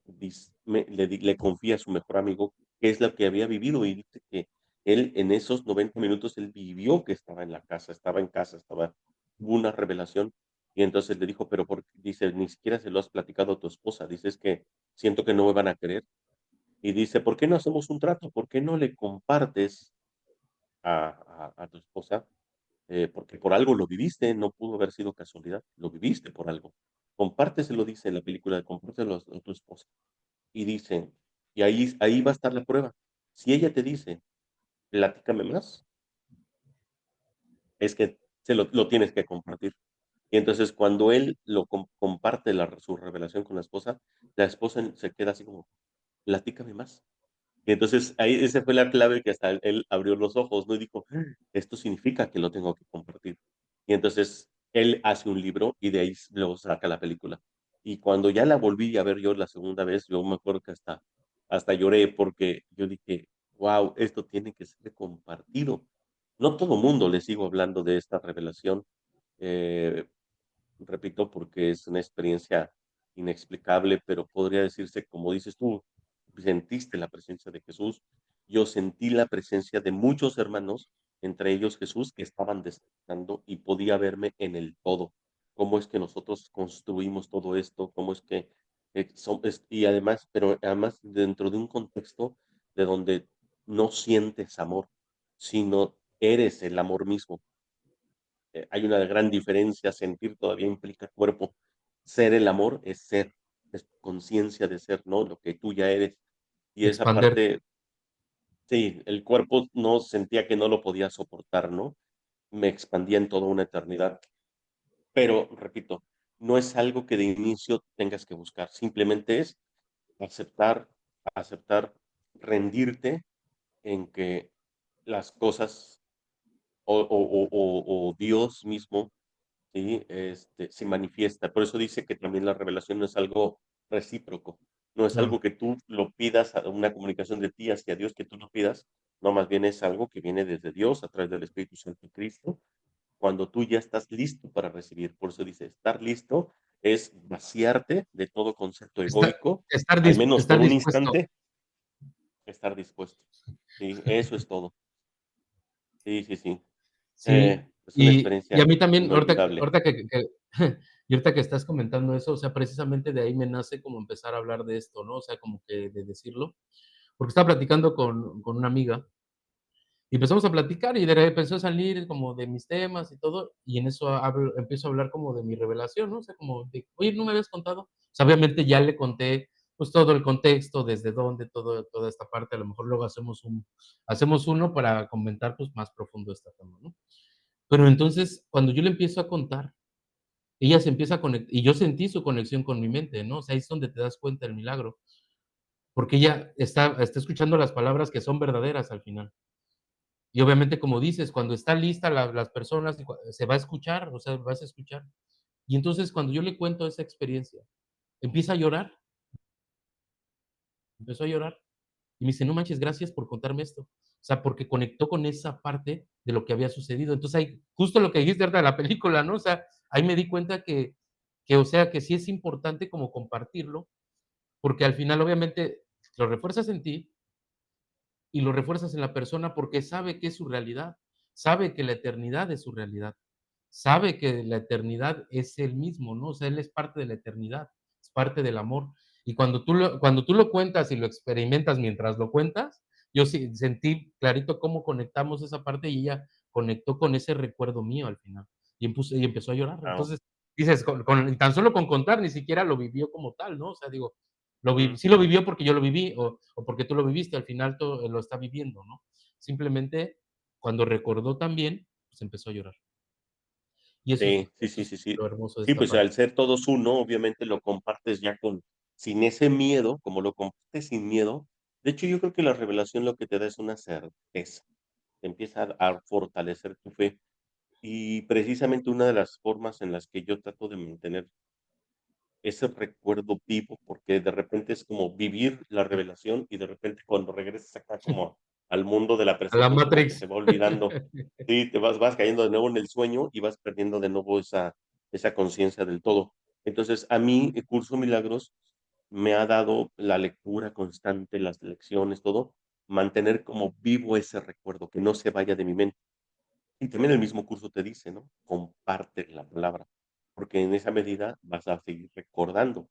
le confía a su mejor amigo qué es lo que había vivido y dice que él en esos 90 minutos, él vivió que estaba en la casa, estaba en casa, hubo una revelación y entonces le dijo, pero dice, ni siquiera se lo has platicado a tu esposa, dice, es que siento que no me van a creer. Y dice, ¿por qué no hacemos un trato? ¿Por qué no le compartes a tu esposa porque por algo lo viviste, no pudo haber sido casualidad, lo viviste por algo. Compárteselo, dice en la película, compártelo a tu esposa. Y dice, Y ahí va a estar la prueba. Si ella te dice, platícame más, es que lo tienes que compartir. Y entonces cuando él comparte su revelación con la esposa se queda así como, platícame más. Y entonces ahí esa fue la clave que hasta él abrió los ojos, ¿no? Y dijo, esto significa que lo tengo que compartir. Y entonces él hace un libro y de ahí luego saca la película. Y cuando ya la volví a ver yo la segunda vez, yo me acuerdo que hasta lloré porque yo dije, wow, esto tiene que ser compartido. No todo mundo le sigo hablando de esta revelación. Eh, Repito, porque es una experiencia inexplicable, pero podría decirse, como dices tú, sentiste la presencia de Jesús. Yo sentí la presencia de muchos hermanos, entre ellos Jesús, que estaban despertando y podía verme en el todo. Cómo es que nosotros construimos todo esto, cómo es que y además, pero además dentro de un contexto de donde no sientes amor, sino eres el amor mismo. Hay una gran diferencia, sentir todavía implica cuerpo. Ser el amor es ser, es conciencia de ser, ¿no? Lo que tú ya eres. Y esa Expander. parte, sí, el cuerpo no sentía que no lo podía soportar, ¿no? Me expandía en toda una eternidad. Pero, repito, no es algo que de inicio tengas que buscar, simplemente es aceptar, aceptar, rendirte en que las cosas o Dios mismo, ¿sí? Se manifiesta. Por eso dice que también la revelación no es algo recíproco, no es algo Claro. que tú lo pidas, a una comunicación de ti hacia Dios que tú lo pidas, no, más bien es algo que viene desde Dios a través del Espíritu Santo y Cristo, cuando tú ya estás listo para recibir. Por eso dice, estar listo es vaciarte de todo concepto egoico, al menos Estar por un dispuesto. instante, estar dispuesto. Sí, eso es todo. Sí, sí, sí. Sí, Es una y a experiencia mí también, inolvidable. y ahorita que estás comentando eso, o sea, precisamente de ahí me nace como empezar a hablar de esto, ¿no? O sea, como que de decirlo, porque estaba platicando con una amiga y empezamos a platicar y de repente empezó a salir como de mis temas y todo, y en eso empiezo a hablar como de mi revelación, ¿no? O sea, como de, oye, ¿no me habías contado? O sea, obviamente ya le conté pues todo el contexto, desde dónde, toda esta parte, a lo mejor luego hacemos uno para comentar pues más profundo este tema, ¿no? Pero entonces, cuando yo le empiezo a contar, ella se empieza a conectar y yo sentí su conexión con mi mente, ¿no? O sea, ahí es donde te das cuenta del milagro, porque ella está escuchando las palabras que son verdaderas al final. Y obviamente, como dices, cuando está lista las personas, se va a escuchar, o sea, vas a escuchar. Y entonces, cuando yo le cuento esa experiencia, empieza a llorar, empezó a llorar. Y me dice: "No manches, gracias por contarme esto". O sea, porque conectó con esa parte de lo que había sucedido. Entonces, ahí, justo lo que dijiste ahorita de la película, ¿no? O sea, ahí me di cuenta o sea, que sí es importante como compartirlo, porque al final, obviamente, lo refuerzas en ti y lo refuerzas en la persona porque sabe que es su realidad, sabe que la eternidad es su realidad, sabe que la eternidad es él mismo, ¿no? O sea, él es parte de la eternidad, es parte del amor. Y cuando tú lo cuentas y lo experimentas mientras lo cuentas, yo sí sentí clarito cómo conectamos esa parte y ella conectó con ese recuerdo mío al final y empezó a llorar. Wao. Entonces, dices, tan solo con contar, ni siquiera lo vivió como tal, ¿no? O sea, digo, Ujú. sí lo vivió porque yo lo viví o porque tú lo viviste, al final lo está viviendo, ¿no? Simplemente cuando recordó también, pues empezó a llorar. Y Sí, sí, eso sí, es sí, sí. lo hermoso de Sí, esta pues parte. al ser todos uno, obviamente lo compartes ya sin ese miedo, como lo compartes sin miedo. De hecho, yo creo que la revelación lo que te da es una certeza, te empieza a fortalecer tu fe. Y precisamente una de las formas en las que yo trato de mantener ese recuerdo vivo, porque de repente es como vivir la revelación y de repente cuando regresas acá como al mundo de la A la percepción, como que Matrix. se va olvidando. Sí, vas cayendo de nuevo en el sueño y vas perdiendo de nuevo esa conciencia del todo. Entonces, a mí, el curso Milagros me ha dado la lectura constante, las lecciones, todo, mantener como vivo ese recuerdo, que no se vaya de mi mente. Y también el mismo curso te dice, ¿no? Comparte la palabra, porque en esa medida vas a seguir recordando.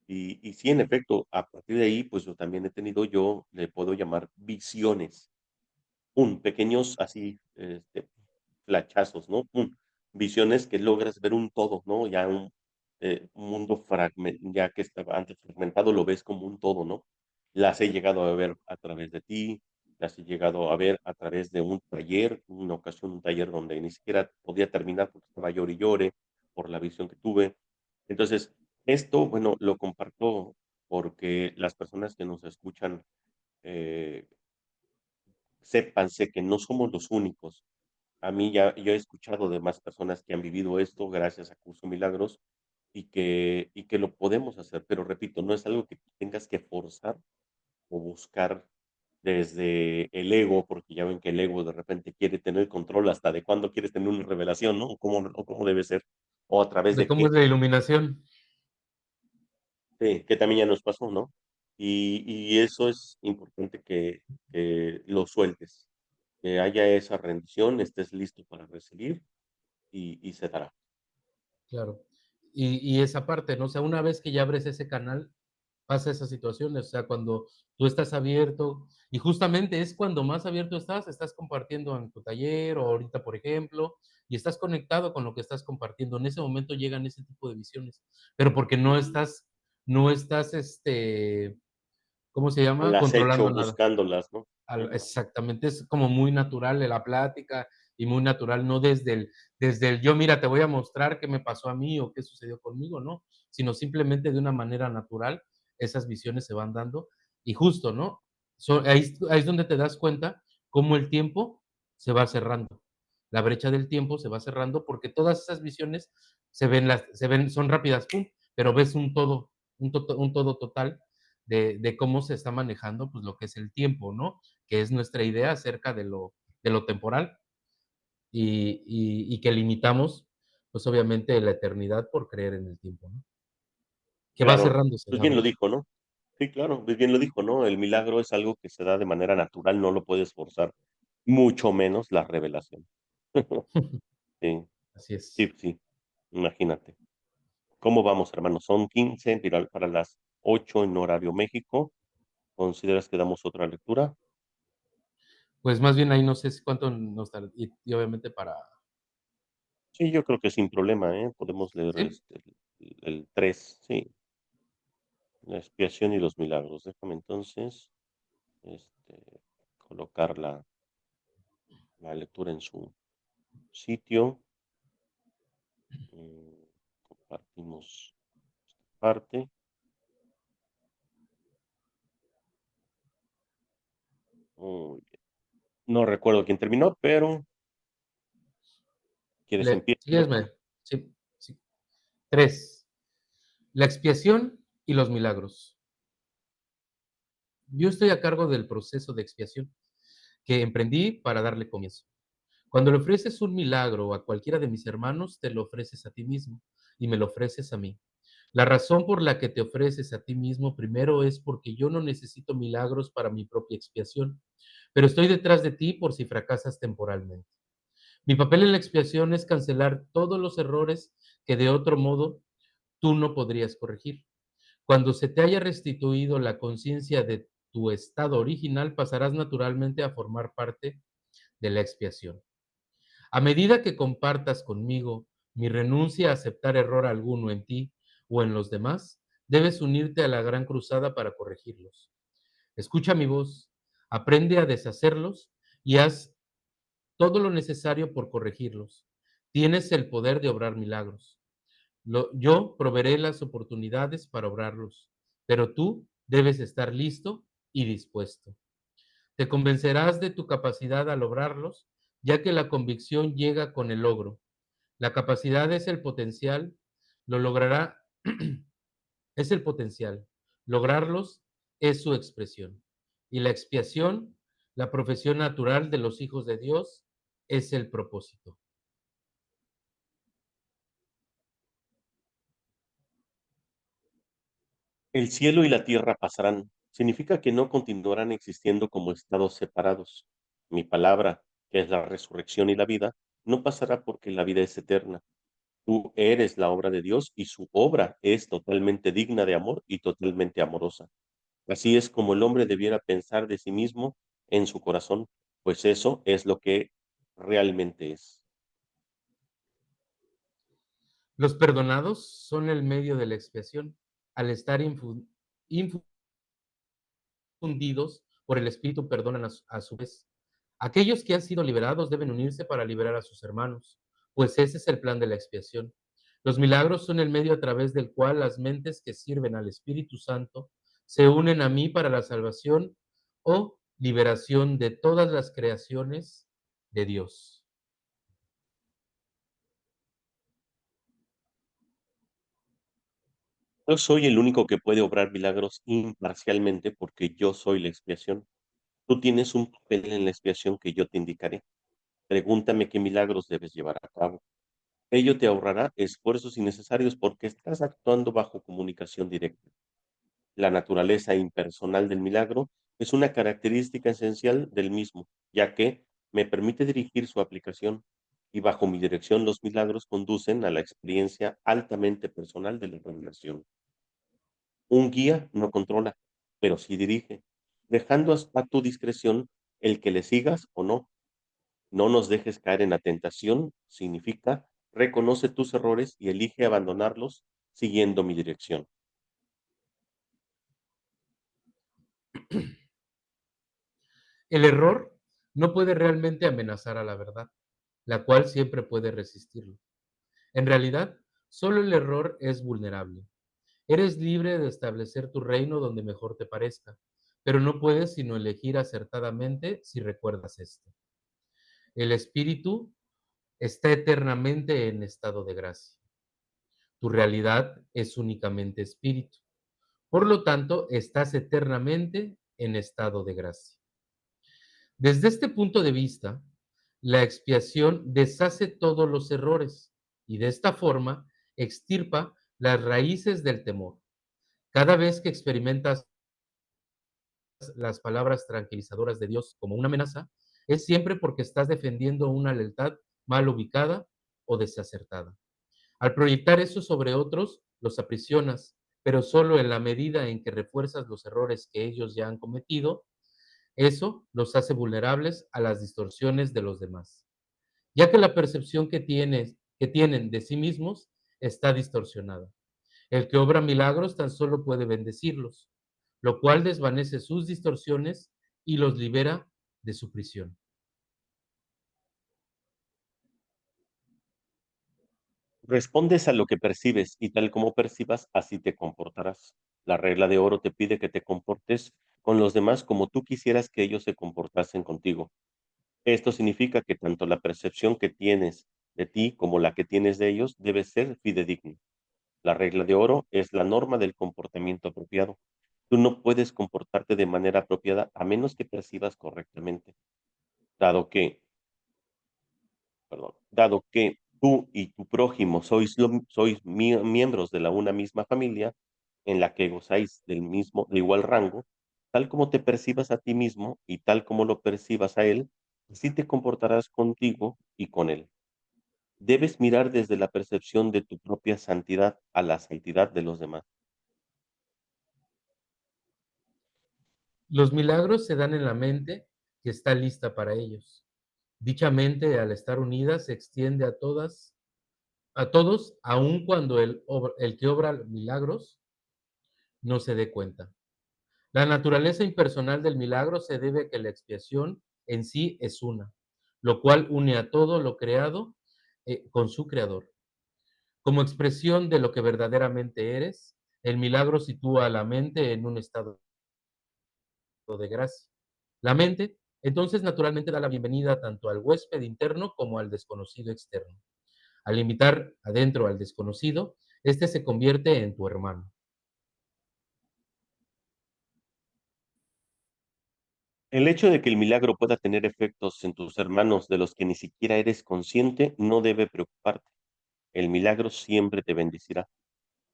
Y sí, en efecto, a partir de ahí, pues yo también he tenido, yo le puedo llamar visiones, pequeños así, flachazos, ¿no? Visiones que logras ver un todo, ¿no? Ya un mundo ya que estaba antes fragmentado, lo ves como un todo, ¿no? las he llegado a ver a través de ti, las he llegado a ver a través de un taller, una ocasión un taller donde ni siquiera podía terminar porque estaba llore y llore por la visión que tuve. Entonces, esto, bueno, lo comparto porque las personas que nos escuchan, eh, sépanse que no somos los únicos. A mí ya yo he escuchado de más personas que han vivido esto gracias a Curso Milagros y que lo podemos hacer, pero repito, no es algo que tú tengas que forzar o buscar desde el ego, porque ya ven que el ego de repente quiere tener el control hasta de cuándo quieres tener una revelación, ¿no? O cómo debe ser, o a través De de cómo qué. es la iluminación. Sí, que también ya nos pasó, ¿no? Y eso es importante que lo sueltes, que haya esa rendición, estés listo para recibir y se dará. Claro. Y esa parte, ¿no? O sea, una vez que ya abres ese canal, pasa esas situaciones, o sea, cuando tú estás abierto, y justamente es cuando más abierto estás compartiendo en tu taller o ahorita, por ejemplo, y estás conectado con lo que estás compartiendo. En ese momento llegan ese tipo de visiones, pero porque no estás, ¿cómo se Al llama? acecho Controlando nada. buscándolas, ¿no? Ujú. Exactamente, es como muy natural de la plática y muy natural, no desde el yo, mira, te voy a mostrar qué me pasó a mí o qué sucedió conmigo, no, sino simplemente de una manera natural, esas visiones se van dando y justo, ¿no? Ahí es donde te das cuenta cómo el tiempo se va cerrando. La brecha del tiempo se va cerrando porque todas esas visiones son rápidas, pum, pero ves un todo total de cómo se está manejando, pues, lo que es el tiempo, ¿no? Que es nuestra idea acerca de lo temporal y que limitamos, pues, obviamente, la eternidad por creer en el tiempo, ¿no? Que va Claro, cerrándose pues la bien lo brecha. dijo, ¿no? Sí, claro, pues bien lo dijo, ¿no? El milagro es algo que se da de manera natural, no lo puedes forzar, mucho menos la revelación. Sí, Así es. sí, sí, imagínate. ¿Cómo vamos, hermano? Son 15 para las 8 en horario México. ¿Consideras que damos otra lectura? Pues, más bien ahí no sé si cuánto nos tar y obviamente para Sí, yo creo que sin problema, ¿eh? Podemos leer, ¿sí? el 3, sí, la expiación y los milagros. Déjame entonces, colocar la lectura en su sitio. Compartimos parte. Muy bien. No recuerdo quién terminó, pero ¿quieres Le empiezo ¿sigues? mejor? Sí, sí. 3. La expiación y los milagros. Yo estoy a cargo del proceso de expiación que emprendí para darle comienzo. Cuando le ofreces un milagro a cualquiera de mis hermanos, te lo ofreces a ti mismo y me lo ofreces a mí. La razón por la que te ofreces a ti mismo primero es porque yo no necesito milagros para mi propia expiación, pero estoy detrás de ti por si fracasas temporalmente. Mi papel en la expiación es cancelar todos los errores que de otro modo tú no podrías corregir. Cuando se te haya restituido la conciencia de tu estado original, pasarás naturalmente a formar parte de la expiación. A medida que compartas conmigo mi renuncia a aceptar error alguno en ti o en los demás, debes unirte a la gran cruzada para corregirlos. Escucha mi voz, aprende a deshacerlos y haz todo lo necesario por corregirlos. Tienes el poder de obrar milagros. Yo proveeré las oportunidades para obrarlos, pero tú debes estar listo y dispuesto. Te convencerás de tu capacidad al lograrlos, ya que la convicción llega con el logro. La capacidad es el potencial, lo logrará, es el potencial. Lograrlos es su expresión. Y la expiación, la profesión natural de los hijos de Dios, es el propósito. El cielo y la tierra pasarán. Significa que no continuarán existiendo como estados separados. Mi palabra, que es la resurrección y la vida, no pasará porque la vida es eterna. Tú eres la obra de Dios y su obra es totalmente digna de amor y totalmente amorosa. Así es como el hombre debiera pensar de sí mismo en su corazón, pues eso es lo que realmente es. Los perdonados son el medio de la expiación. Al estar fundidos por el Espíritu perdonan a su vez. Aquellos que han sido liberados deben unirse para liberar a sus hermanos, pues ese es el plan de la expiación. Los milagros son el medio a través del cual las mentes que sirven al Espíritu Santo se unen a mí para la salvación o liberación de todas las creaciones de Dios. Yo soy el único que puede obrar milagros imparcialmente porque yo soy la expiación. Tú tienes un papel en la expiación que yo te indicaré. Pregúntame qué milagros debes llevar a cabo. Ello te ahorrará esfuerzos innecesarios porque estás actuando bajo comunicación directa. La naturaleza impersonal del milagro es una característica esencial del mismo, ya que me permite dirigir su aplicación y bajo mi dirección los milagros conducen a la experiencia altamente personal de la revelación. Un guía no controla, pero sí dirige, dejando a tu discreción el que le sigas o no. No nos dejes caer en la tentación significa reconoce tus errores y elige abandonarlos siguiendo mi dirección. El error no puede realmente amenazar a la verdad, la cual siempre puede resistirlo. En realidad, solo el error es vulnerable. Eres libre de establecer tu reino donde mejor te parezca, pero no puedes sino elegir acertadamente si recuerdas esto. El espíritu está eternamente en estado de gracia. Tu realidad es únicamente espíritu. Por lo tanto, estás eternamente en estado de gracia. Desde este punto de vista, la expiación deshace todos los errores y de esta forma extirpa las raíces del temor. Cada vez que experimentas las palabras tranquilizadoras de Dios como una amenaza, es siempre porque estás defendiendo una lealtad mal ubicada o desacertada. Al proyectar eso sobre otros, los aprisionas, pero solo en la medida en que refuerzas los errores que ellos ya han cometido, eso los hace vulnerables a las distorsiones de los demás, ya que la percepción que tienen de sí mismos está distorsionada. El que obra milagros tan solo puede bendecirlos, lo cual desvanece sus distorsiones y los libera de su prisión. Respondes a lo que percibes y tal como percibas, así te comportarás. La regla de oro te pide que te comportes con los demás como tú quisieras que ellos se comportasen contigo. Esto significa que tanto la percepción que tienes de ti como la que tienes de ellos debe ser fidedigna. La regla de oro es la norma del comportamiento apropiado. Tú no puedes comportarte de manera apropiada a menos que percibas correctamente, dado que, dado que tú y tu prójimo sois miembros de la una misma familia en la que gozáis de igual rango, tal como te percibas a ti mismo y tal como lo percibas a él, así te comportarás contigo y con él. Debes mirar desde la percepción de tu propia santidad a la santidad de los demás. Los milagros se dan en la mente que está lista para ellos. Dicha mente, al estar unida, se extiende a todos, aun cuando el que obra milagros no se dé cuenta. La naturaleza impersonal del milagro se debe a que la expiación en sí es una, lo cual une a todo lo creado con su creador. Como expresión de lo que verdaderamente eres, el milagro sitúa a la mente en un estado de gracia. La mente, entonces, naturalmente da la bienvenida tanto al huésped interno como al desconocido externo. Al invitar adentro al desconocido, este se convierte en tu hermano. El hecho de que el milagro pueda tener efectos en tus hermanos de los que ni siquiera eres consciente no debe preocuparte. El milagro siempre te bendecirá.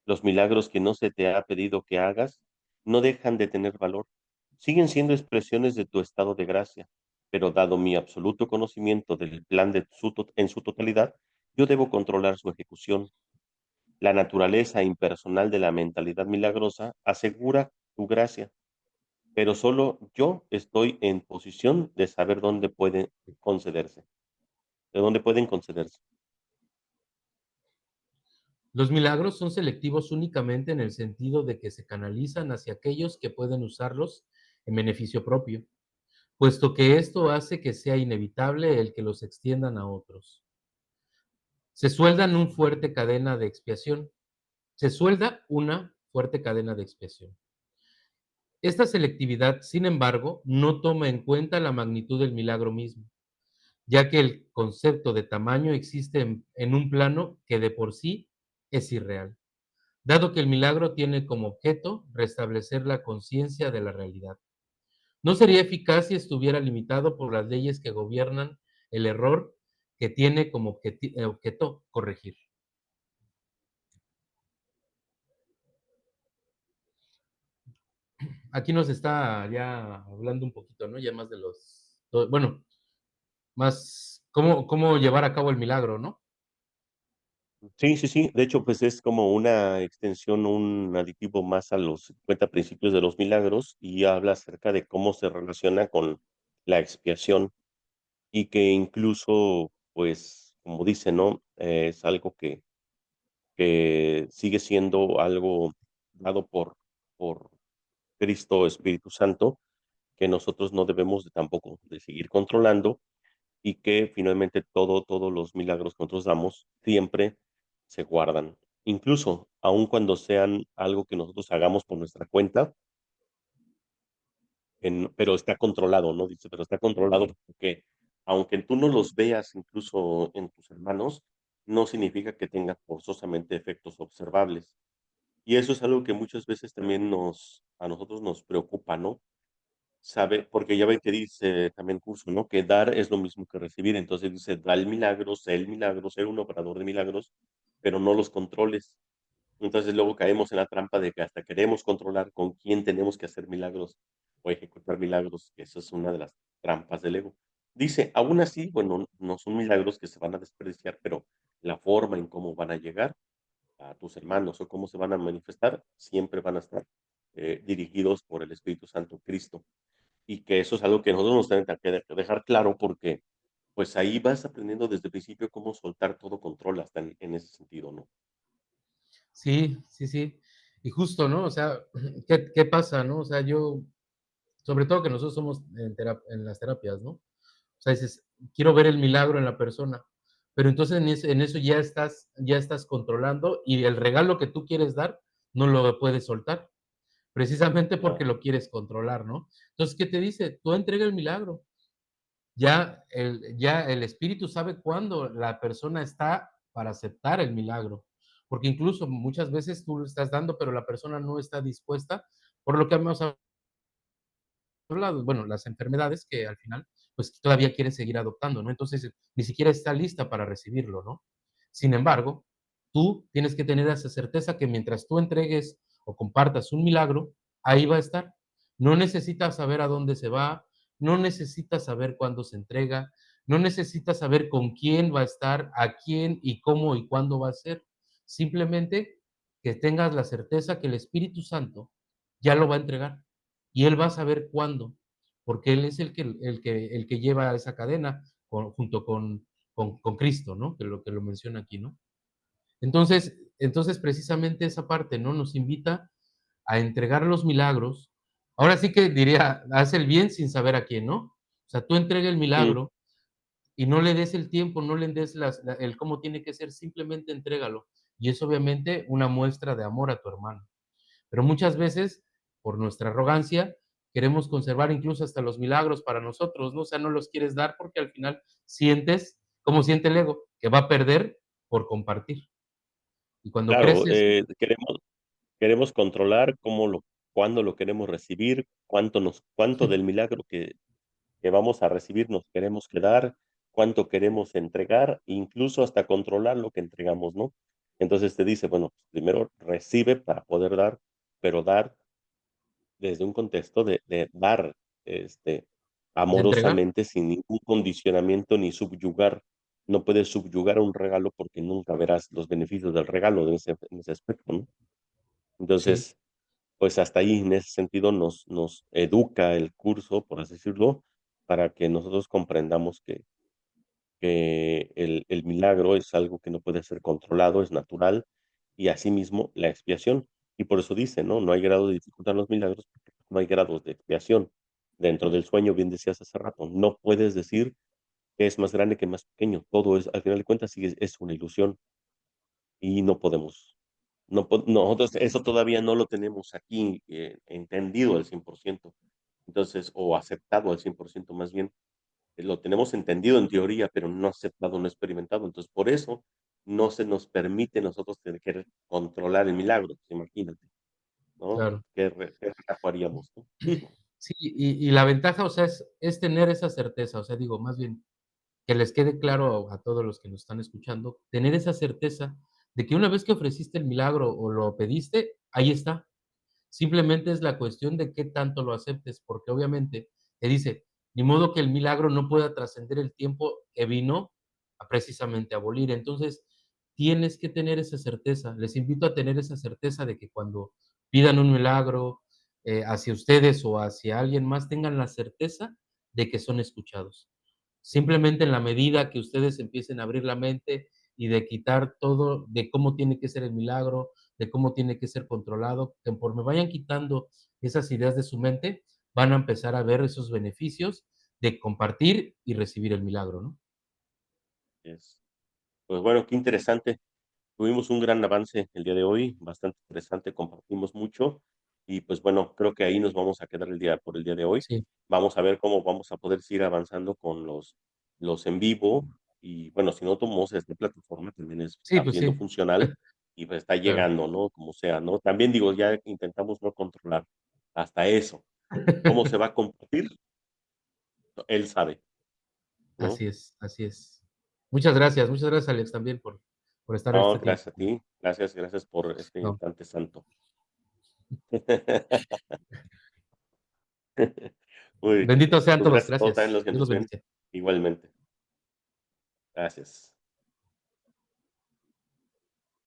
Los milagros que no se te ha pedido que hagas no dejan de tener valor. Siguen siendo expresiones de tu estado de gracia, pero dado mi absoluto conocimiento del plan en su totalidad, yo debo controlar su ejecución. La naturaleza impersonal de la mentalidad milagrosa asegura tu gracia, pero solo yo estoy en posición de saber dónde pueden concederse, de dónde pueden concederse. Los milagros son selectivos únicamente en el sentido de que se canalizan hacia aquellos que pueden usarlos en beneficio propio, puesto que esto hace que sea inevitable el que los extiendan a otros. Se sueldan un fuerte cadena de expiación. Se suelda una fuerte cadena de expiación. Esta selectividad, sin embargo, no toma en cuenta la magnitud del milagro mismo, ya que el concepto de tamaño existe en un plano que de por sí es irreal, dado que el milagro tiene como objeto restablecer la conciencia de la realidad. No sería eficaz si estuviera limitado por las leyes que gobiernan el error que tiene como objeto corregir. Aquí nos está ya hablando un poquito, ¿no? Ya más de los, bueno, más cómo llevar a cabo el milagro, ¿no? Sí, sí, sí. De hecho, pues es como una extensión, un aditivo más a los 50 principios de los milagros y habla acerca de cómo se relaciona con la expiación y que incluso, pues, como dice, ¿no? Es algo que sigue siendo algo dado por Cristo, Espíritu Santo, que nosotros no debemos de tampoco de seguir controlando y que finalmente todos los milagros que nosotros damos siempre se guardan. Incluso, aun cuando sean algo que nosotros hagamos por nuestra cuenta, pero está controlado, ¿no? Dice, pero está controlado porque aunque tú no los veas incluso en tus hermanos, no significa que tenga forzosamente efectos observables. Y eso es algo que muchas veces también a nosotros nos preocupa, ¿no? Sabe, porque ya ven que dice también curso, ¿no? Que dar es lo mismo que recibir. Entonces dice, da el milagro, ser un operador de milagros, pero no los controles. Entonces luego caemos en la trampa de que hasta queremos controlar con quién tenemos que hacer milagros o ejecutar milagros, que eso es una de las trampas del ego. Dice, aún así, bueno, no son milagros que se van a desperdiciar, pero la forma en cómo van a llegar a tus hermanos o cómo se van a manifestar, siempre van a estar dirigidos por el Espíritu Santo Cristo. Y que eso es algo que nosotros nos tenemos que dejar claro porque pues ahí vas aprendiendo desde el principio cómo soltar todo control hasta en ese sentido, ¿no? Sí, sí, sí. Y justo, ¿no? O sea, ¿qué pasa, no? O sea, yo, sobre todo que nosotros somos en las terapias, ¿no? O sea, dices, quiero ver el milagro en la persona, pero entonces en eso ya estás controlando y el regalo que tú quieres dar no lo puedes soltar, precisamente porque Claro, lo quieres controlar, ¿no? Entonces, ¿qué te dice? Tú entrega el milagro. Ya el espíritu sabe cuándo la persona está para aceptar el milagro, porque incluso muchas veces tú lo estás dando, pero la persona no está dispuesta, por lo que hemos hablado, bueno, las enfermedades que al final, pues todavía quiere seguir adoptando, ¿no? Entonces, ni siquiera está lista para recibirlo, ¿no? Sin embargo, tú tienes que tener esa certeza que mientras tú entregues o compartas un milagro, ahí va a estar. No necesitas saber a dónde se va, no necesitas saber cuándo se entrega, no necesitas saber con quién va a estar, a quién y cómo y cuándo va a ser. Simplemente que tengas la certeza que el Espíritu Santo ya lo va a entregar y él va a saber cuándo, porque él es el que lleva esa cadena junto con Cristo, ¿no? Que lo menciona aquí, ¿no? Entonces, precisamente esa parte, ¿no? Nos invita a entregar los milagros. Ahora sí que diría, haz el bien sin saber a quién, ¿no? O sea, tú entrega el mm, milagro y no le des el tiempo, no le des el cómo tiene que ser, simplemente entrégalo. Y es obviamente una muestra de amor a tu hermano. Pero muchas veces, por nuestra arrogancia, queremos conservar incluso hasta los milagros para nosotros, ¿no? O sea, no los quieres dar porque al final sientes, como siente el ego, que va a perder por compartir. Y cuando claro, crees eso, queremos controlar cuándo lo queremos recibir, cuánto del milagro que vamos a recibir nos queremos quedar, cuánto queremos entregar, incluso hasta controlar lo que entregamos, ¿no? Entonces te dice, bueno, primero recibe para poder dar, pero dar desde un contexto de dar, este, de entregar, amorosamente, sin ningún condicionamiento ni subyugar. No puedes subyugar un regalo porque nunca verás los beneficios del regalo en ese aspecto, ¿no? sí, Entonces, pues hasta ahí, en ese sentido, nos educa el curso, por así decirlo, para que nosotros comprendamos que el milagro es algo que no puede ser controlado, es natural, y asimismo la expiación. Y por eso dice, ¿no? No hay grado de dificultad en los milagros, porque no hay grados de expiación. Dentro del sueño, bien decías hace rato, no puedes decir que es más grande que más pequeño. Todo es, al final de cuentas, sí es una ilusión y no podemos. Nosotros eso todavía no lo tenemos aquí entendido al 100%. Entonces, o aceptado al 100% más bien. Lo tenemos entendido en teoría, pero no aceptado, no experimentado. Entonces, por eso no se nos permite nosotros tener que controlar el milagro, pues, imagínate, ¿no? claro. ¿Qué relajo haríamos, no? Sí, y la ventaja, o sea, es tener esa certeza, o sea, digo, más bien, que les quede claro a todos los que nos están escuchando, tener esa certeza de que una vez que ofreciste el milagro o lo pediste, ahí está. Simplemente es la cuestión de qué tanto lo aceptes, porque obviamente te dice, ni modo que el milagro no pueda trascender el tiempo que vino a precisamente abolir. Entonces, tienes que tener esa certeza. Les invito a tener esa certeza de que cuando pidan un milagro hacia ustedes o hacia alguien más, tengan la certeza de que son escuchados. Simplemente en la medida que ustedes empiecen a abrir la mente y de quitar todo de cómo tiene que ser el milagro, de cómo tiene que ser controlado, conforme vayan quitando esas ideas de su mente, van a empezar a ver esos beneficios de compartir y recibir el milagro, ¿no? Es, pues bueno, qué interesante. Tuvimos un gran avance el día de hoy, bastante interesante, compartimos mucho y pues bueno, creo que ahí nos vamos a quedar por el día de hoy. Sí, Vamos a ver cómo vamos a poder seguir avanzando con los en vivo y bueno, si no tomamos esta plataforma también sí, está pues siendo sí, funcional y pues está claro. llegando, ¿no? Como sea, ¿no? También digo, ya intentamos no controlar hasta eso. ¿Cómo se va a compartir? Él sabe, ¿no? Así es, así es. Muchas gracias, Alex, también por estar No, este tiempo. gracias a ti, gracias por este No, instante santo. Muy bien. benditos sean Pues todos, gracias a todos también gracias. los que Dios nos los ven. bendice. Igualmente. Gracias.